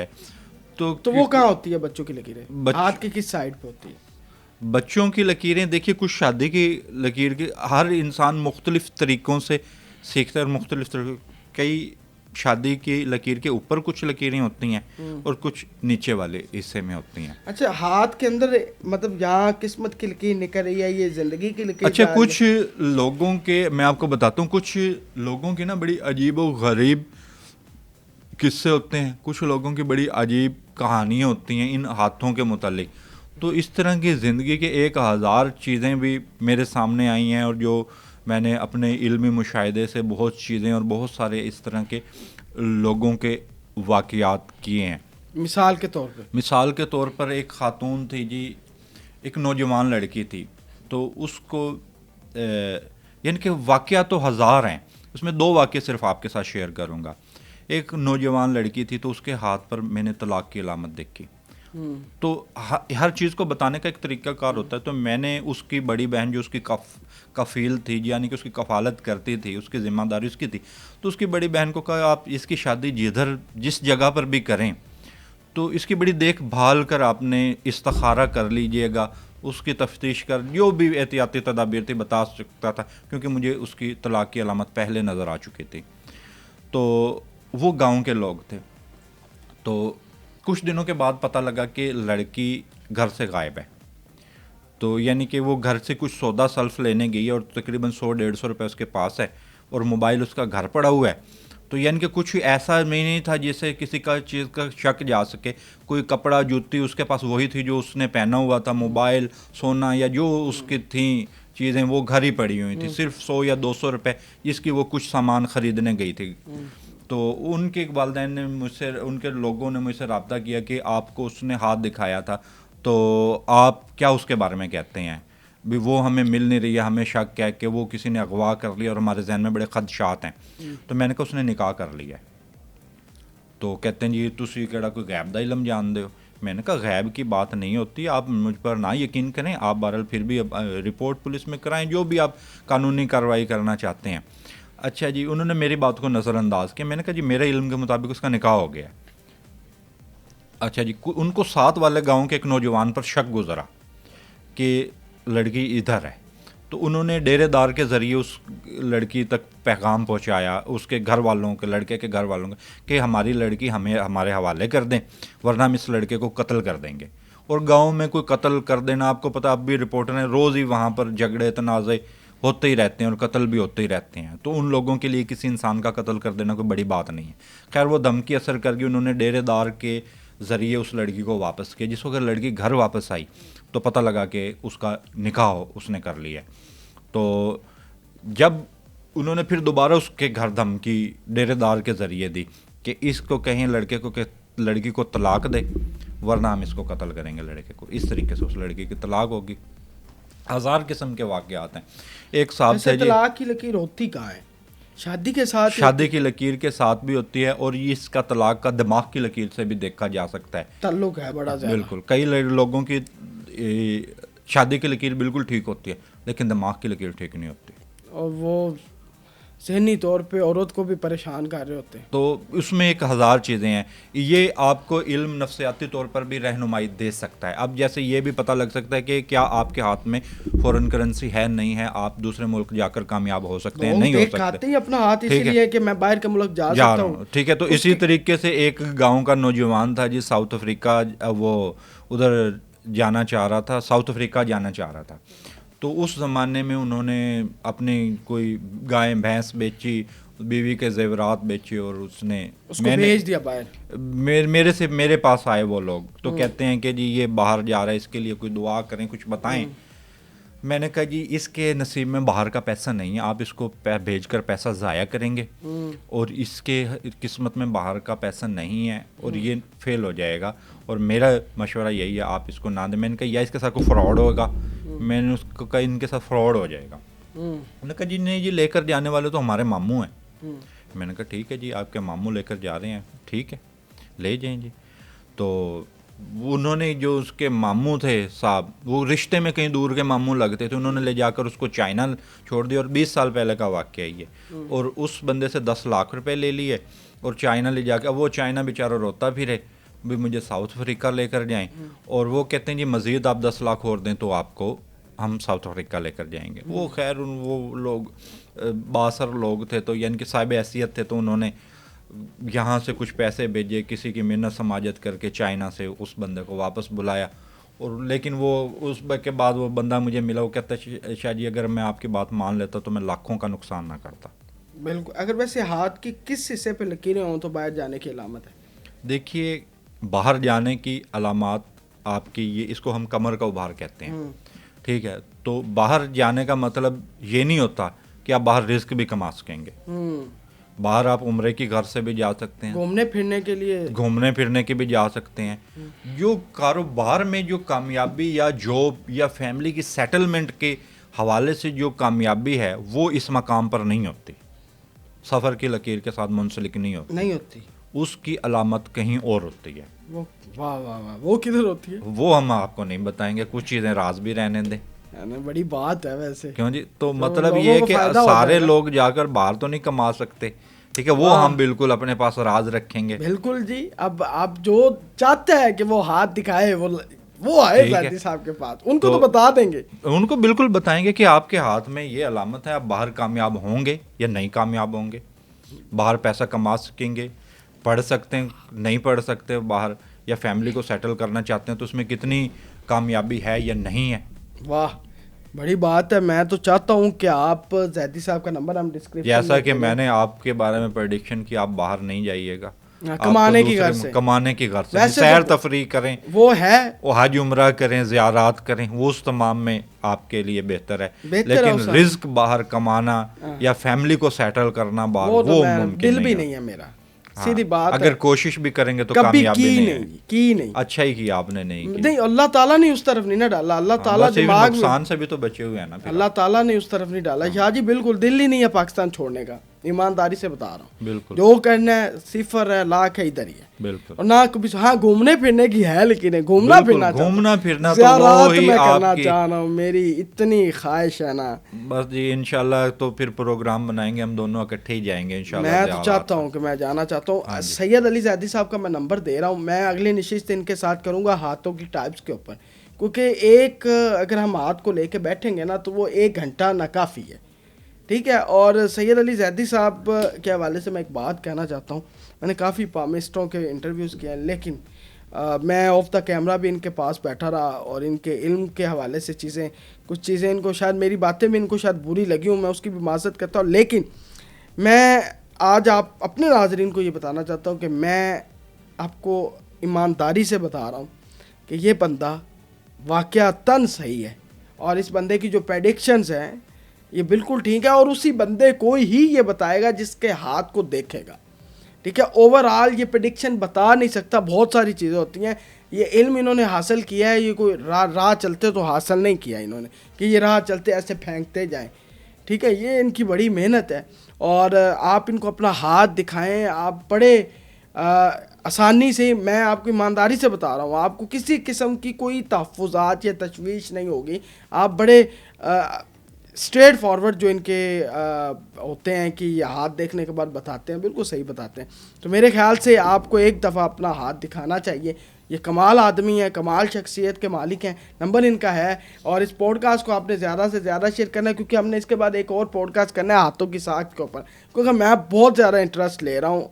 تو وہ کہاں ہوتی ہے بچوں کی لکیریں؟ ہاتھ کی کس سائڈ پہ ہوتی ہے بچوں کی لکیریں؟ دیکھیے کچھ شادی کی لکیر کی ہر انسان مختلف طریقوں سے سیکھتا ہے, مختلف طریقوں, کئی شادی کی لکیر کے اوپر کچھ لکیریں ہوتی ہیں اور کچھ نیچے والے حصے میں ہوتی ہیں. اچھا, ہاتھ کے اندر مطلب یہاں قسمت کی لکیر نکل رہی ہے, یہ زندگی کی لکیر؟ اچھا, کچھ لوگوں کے میں آپ کو بتاتا ہوں, کچھ لوگوں کے نا بڑی عجیب و غریب قصے ہوتے ہیں, کچھ لوگوں کی بڑی عجیب کہانیاں ہوتی ہیں ان ہاتھوں کے متعلق. تو اس طرح کی زندگی کے 1000 چیزیں بھی میرے سامنے آئی ہیں, اور جو میں نے اپنے علمی مشاہدے سے بہت چیزیں اور بہت سارے اس طرح کے لوگوں کے واقعات کیے ہیں. مثال کے طور پر ایک خاتون تھی جی, ایک نوجوان لڑکی تھی, تو اس کو یعنی کہ واقعات تو 1000 ہیں, اس میں 2 واقعے صرف آپ کے ساتھ شیئر کروں گا. ایک نوجوان لڑکی تھی تو اس کے ہاتھ پر میں نے طلاق کی علامت دیکھی. تو ہر چیز کو بتانے کا ایک طریقہ کار ہوتا ہے. تو میں نے اس کی بڑی بہن جو اس کی کفیل تھی, یعنی کہ اس کی کفالت کرتی تھی, اس کی ذمہ داری اس کی تھی, تو اس کی بڑی بہن کو کہا آپ اس کی شادی جس جگہ پر بھی کریں تو اس کی بڑی دیکھ بھال کر آپ نے استخارہ کر لیجئے گا, اس کی تفتیش کر, جو بھی احتیاطی تدابیر تھی بتا سکتا تھا, کیونکہ مجھے اس کی طلاق کی علامت پہلے نظر آ چکی تھی. تو وہ گاؤں کے لوگ تھے. تو کچھ دنوں کے بعد پتہ لگا کہ لڑکی گھر سے غائب ہے. تو یعنی کہ وہ گھر سے کچھ سودا سلف لینے گئی اور تقریباً 100-150 روپے اس کے پاس ہے, اور موبائل اس کا گھر پڑا ہوا ہے. تو یعنی کہ کچھ ایسا نہیں تھا جسے کسی کا چیز کا شک جا سکے. کوئی کپڑا جوتی اس کے پاس وہی تھی جو اس نے پہنا ہوا تھا, موبائل, سونا یا جو اس کی تھیں چیزیں وہ گھر ہی پڑی ہوئی تھی. صرف 100 یا 200 روپے جس کی وہ کچھ سامان خریدنے گئی تھی. تو ان کے والدین نے مجھ سے, ان کے لوگوں نے مجھ سے رابطہ کیا کہ آپ کو اس نے ہاتھ دکھایا تھا, تو آپ کیا اس کے بارے میں کہتے ہیں بھی, وہ ہمیں مل نہیں رہی ہے, ہمیں شک ہے کہ وہ کسی نے اغوا کر لیا اور ہمارے ذہن میں بڑے خدشات ہیں. تو میں نے کہا اس نے نکاح کر لیا ہے. تو کہتے ہیں جی تسی کیڑا کوئی غیب دا علم جان دے ہو. میں نے کہا غیب کی بات نہیں ہوتی, آپ مجھ پر نہ یقین کریں, آپ بہرحال پھر بھی رپورٹ پولیس میں کرائیں, جو بھی آپ قانونی کارروائی کرنا چاہتے ہیں. اچھا جی, انہوں نے میری بات کو نظر انداز کیا. میں نے کہا جی میرے علم کے مطابق اس کا نکاح ہو گیا. اچھا جی, ان کو ساتھ والے گاؤں کے ایک نوجوان پر شک گزرا کہ لڑکی ادھر ہے. تو انہوں نے ڈیرے دار کے ذریعے اس لڑکی تک پیغام پہنچایا, اس کے گھر والوں کے, لڑکے کے گھر والوں کے, کہ ہماری لڑکی ہمارے حوالے کر دیں ورنہ ہم اس لڑکے کو قتل کر دیں گے. اور گاؤں میں کوئی قتل کر دینا, آپ کو پتہ, اب بھی رپورٹر ہیں روز ہی وہاں پر جھگڑے تنازع ہوتے ہی رہتے ہیں اور قتل بھی ہوتے ہی رہتے ہیں. تو ان لوگوں کے لیے کسی انسان کا قتل کر دینا کوئی بڑی بات نہیں ہے. خیر وہ دھمکی اثر کر گئی, انہوں نے ڈیرے دار کے ذریعے اس لڑکی کو واپس کیا. جس وقت لڑکی گھر واپس آئی تو پتہ لگا کہ اس کا نکاح اس نے کر لیا. تو جب انہوں نے پھر دوبارہ اس کے گھر دھمکی ڈیرے دار کے ذریعے دی کہ اس کو کہیں لڑکے کو کہ لڑکی کو طلاق دے ورنہ ہم اس کو قتل کریں گے لڑکے کو. اس طریقے سے اس لڑکی کی طلاق ہوگی. 1000 قسم کے واقعات ہیں. ایک صاحب سے طلاق کی لکیر ہوتی کہاں ہے؟ شادی کے ساتھ شادی کی لکیر کے ساتھ بھی ہوتی ہے, اور یہ اس کا طلاق کا دماغ کی لکیر سے بھی دیکھا جا سکتا ہے. تعلق ہے بڑا زیادہ. بالکل, کئی لوگوں کی شادی کی لکیر بالکل ٹھیک ہوتی ہے لیکن دماغ کی لکیر ٹھیک نہیں ہوتی, اور وہ ذہنی طور پہ عورت کو بھی پریشان کر رہے ہوتے ہیں. تو اس میں 1000 چیزیں ہیں. یہ آپ کو علم نفسیاتی طور پر بھی رہنمائی دے سکتا ہے. اب جیسے یہ بھی پتہ لگ سکتا ہے کہ کیا آپ کے ہاتھ میں فورن کرنسی ہے نہیں ہے, آپ دوسرے ملک جا کر کامیاب ہو سکتے ہیں, نہیں ہو سکتے ہی اپنا ہاتھ اسی لیے کہ میں باہر کے ملک جا سکتا ہوں. ٹھیک ہے, تو اسی طریقے سے ایک گاؤں کا نوجوان تھا جی ساؤتھ افریقہ, وہ ادھر جانا چاہ رہا تھا, ساؤتھ افریقہ جانا چاہ رہا تھا. تو اس زمانے میں انہوں نے اپنی کوئی گائے بھینس بیچی, بیوی کے زیورات بیچے, اور اس کو بھیج دیا باہر. میرے پاس آئے وہ لوگ, تو کہتے ہیں کہ جی یہ باہر جا رہا ہے, اس کے لیے کوئی دعا کریں, کچھ بتائیں. میں نے کہا جی اس کے نصیب میں باہر کا پیسہ نہیں ہے, آپ اس کو بھیج کر پیسہ ضائع کریں گے, اور اس کے قسمت میں باہر کا پیسہ نہیں ہے, اور یہ فیل ہو جائے گا, اور میرا مشورہ یہی ہے آپ اس کو نہ دیں. میں نے کہا یا اس کے ساتھ کوئی فراڈ ہوگا, میں نے اس کو کہا ان کے ساتھ فراڈ ہو جائے گا. انہوں نے کہا جی نہیں, جی لے کر جانے والے تو ہمارے ماموں ہیں. میں نے کہا ٹھیک ہے جی, آپ کے ماموں لے کر جا رہے ہیں, ٹھیک ہے لے جائیں جی. تو انہوں نے جو اس کے ماموں تھے صاحب, وہ رشتے میں کہیں دور کے ماموں لگتے تھے, انہوں نے لے جا کر اس کو چائنا چھوڑ دیا, اور 20 سال پہلے کا واقعہ یہ, اور اس بندے سے 10 لاکھ روپے لے لیے, اور چائنا لے جا کے, اب وہ چائنا بیچارہ روتا پھرے بھی مجھے ساؤتھ افریقہ لے کر جائیں, اور وہ کہتے ہیں جی مزید آپ 10 لاکھ اور دیں تو آپ کو ہم ساؤتھ افریقہ لے کر جائیں گے. وہ خیر وہ لوگ باثر لوگ تھے, تو یعنی کہ صاحب حیثیت تھے, تو انہوں نے یہاں سے کچھ پیسے بھیجے, کسی کی منت سماجت کر کے چائنا سے اس بندے کو واپس بلایا. اور لیکن وہ اس کے بعد وہ بندہ مجھے ملا, وہ کہتا شاہ جی اگر میں آپ کی بات مان لیتا تو میں لاکھوں کا نقصان نہ کرتا. بالکل. اگر ویسے ہاتھ کی کس حصے پہ لکیریں ہوں تو باہر جانے کی علامت ہے؟ دیکھیے باہر جانے کی علامات آپ کی یہ, اس کو ہم کمر کا ابھار کہتے ہیں, ٹھیک ہے. تو باہر جانے کا مطلب یہ نہیں ہوتا کہ آپ باہر رزق بھی کما سکیں گے. باہر آپ عمرے کی گھر سے بھی جا سکتے ہیں, گھومنے پھرنے کے بھی جا سکتے ہیں. جو کاروبار میں جو کامیابی یا جاب یا فیملی کی سیٹلمنٹ کے حوالے سے جو کامیابی ہے وہ اس مقام پر نہیں ہوتی, سفر کی لکیر کے ساتھ منسلک نہیں ہوتی. اس کی علامت کہیں اور ہوتی ہے. واہ واہ واہ, وہ کدھر ہوتی ہے؟ وہ ہم آپ کو نہیں بتائیں گے, کچھ چیزیں راز بھی رہنے دیں. بڑی بات ہے ویسے. کیوں جی؟ تو مطلب یہ ہے کہ سارے لوگ جا کر باہر تو نہیں کما سکتے, ٹھیک ہے, وہ ہم بالکل اپنے پاس راز رکھیں گے. بالکل جی. اب آپ جو چاہتے ہیں کہ وہ ہاتھ دکھائے, وہ آئے زیدی صاحب کے پاس, ان کو تو بتا دیں گے, ان کو بالکل بتائیں گے کہ آپ کے ہاتھ میں یہ علامت ہے, آپ باہر کامیاب ہوں گے یا نہیں کامیاب ہوں گے, باہر پیسہ کما سکیں گے, پڑھ سکتے ہیں نہیں پڑھ سکتے باہر, یا فیملی کو سیٹل کرنا چاہتے ہیں تو اس میں کتنی کامیابی ہے یا نہیں ہے. واہ بڑی بات ہے. میں تو چاہتا ہوں کہ آپ زیدی صاحب کا نمبر ہم ڈسکرپشن, جیسا کہ میں نے آپ کے بارے میں پریڈکشن کی, آپ باہر نہیں جائیے گا, کمانے کی غرض سے سیر تفریح کریں, وہ ہے, وہ حج عمرہ کریں, زیارات کریں, وہ اس تمام میں آپ کے لیے بہتر ہے. لیکن رزق باہر کمانا یا فیملی کو سیٹل کرنا باہر, وہ ممکن دل بھی نہیں ہے میرا, سیدھی بات. اگر کوشش بھی کریں گے تو کامیابی نہیں. اچھا ہی کیا آپ نے نہیں, اللہ تعالیٰ نے اس طرف نہیں نہ ڈالا, اللہ تعالیٰ دماغ میں, نقصان سے بھی تو بچے ہوئے ہیں نا, اللہ تعالیٰ نے اس طرف نہیں ڈالا. شاہ جی بالکل دل ہی نہیں ہے پاکستان چھوڑنے کا, ایمانداری سے بتا رہا ہوں. بالکل جو کرنا ہے صفر ہے, لاکھ ہے, ادھر ہی ہے. بالکل. اور نہ کبھی, ہاں گھومنے پھرنے کی ہے, لیکن گھومنا پھرنا زیارات میں کرنا چاہ رہا ہوں, میری اتنی خواہش ہے نا. بس جی انشاءاللہ تو پھر پروگرام بنائیں گے, ہم دونوں اکٹھے ہی جائیں گے انشاءاللہ. میں تو چاہتا ہوں کہ میں جانا چاہتا ہوں. سید علی زیدی صاحب کا میں نمبر دے رہا ہوں, میں اگلی نشست ان کے ساتھ کروں گا ہاتھوں کی ٹائپس کے اوپر, کیونکہ ایک اگر ہم ہاتھ کو لے کے بیٹھیں گے نا تو وہ 1 گھنٹہ ناکافی ہے, ٹھیک ہے. اور سید علی زیدی صاحب کے حوالے سے میں ایک بات کہنا چاہتا ہوں. میں نے کافی پامسٹوں کے انٹرویوز کیے ہیں, لیکن میں آف دا کیمرہ بھی ان کے پاس بیٹھا رہا, اور ان کے علم کے حوالے سے کچھ چیزیں ان کو شاید, میری باتیں بھی ان کو شاید بری لگی ہوں, میں اس کی بھی معذرت کرتا ہوں. لیکن میں آج آپ اپنے ناظرین کو یہ بتانا چاہتا ہوں کہ میں آپ کو ایمانداری سے بتا رہا ہوں کہ یہ بندہ واقعتاً صحیح ہے, اور اس بندے کی جو پریڈکشنز ہیں یہ بالکل ٹھیک ہے, اور اسی بندے کو ہی یہ بتائے گا جس کے ہاتھ کو دیکھے گا, ٹھیک ہے. اوور آل یہ پریڈکشن بتا نہیں سکتا, بہت ساری چیزیں ہوتی ہیں. یہ علم انہوں نے حاصل کیا ہے, یہ کوئی راہ چلتے تو حاصل نہیں کیا انہوں نے کہ یہ راہ چلتے ایسے پھینکتے جائیں, ٹھیک ہے, یہ ان کی بڑی محنت ہے, اور آپ ان کو اپنا ہاتھ دکھائیں. آپ بڑے آسانی سے, میں آپ کو ایمانداری سے بتا رہا ہوں, آپ کو کسی قسم کی کوئی تحفظات یا تشویش نہیں ہوگی. آپ بڑے اسٹریٹ فارورڈ جو ان کے ہوتے ہیں کہ یہ ہاتھ دیکھنے کے بعد بتاتے ہیں, بالکل صحیح بتاتے ہیں. تو میرے خیال سے آپ کو ایک دفعہ اپنا ہاتھ دکھانا چاہیے. یہ کمال آدمی ہے, کمال شخصیت کے مالک ہیں, نمبر ان کا ہے. اور اس پوڈ کاسٹ کو آپ نے زیادہ سے زیادہ شیئر کرنا ہے, کیونکہ ہم نے اس کے بعد ایک اور پوڈ کاسٹ کرنا ہے ہاتھوں کی ساخت کے اوپر, کیونکہ میں بہت زیادہ انٹرسٹ لے رہا ہوں.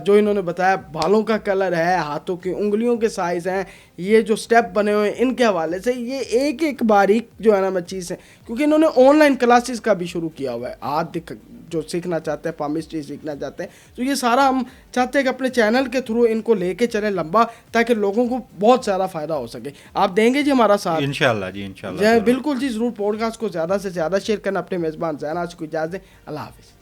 جو انہوں نے بتایا بالوں کا کلر ہے, ہاتھوں کی انگلیوں کے سائز ہیں, یہ جو سٹیپ بنے ہوئے ہیں ان کے حوالے سے, یہ ایک ایک باریک جو ہے نا میں چیز ہے, کیونکہ انہوں نے آن لائن کلاسز کا بھی شروع کیا ہوا ہے. ہاتھ جو سیکھنا چاہتے ہیں, پامسٹری سیکھنا چاہتے ہیں, تو یہ سارا ہم چاہتے ہیں کہ اپنے چینل کے تھرو ان کو لے کے چلیں لمبا, تاکہ لوگوں کو بہت زیادہ فائدہ ہو سکے. آپ دیں گے جی ہمارا ساتھ؟ انشاءاللہ جی, انشاءاللہ بالکل جی, ضرور پوڈ کاسٹ کو زیادہ سے زیادہ شیئر کرنا. اپنے میزبان زین آج کو اجازت دیں. اللہ حافظ.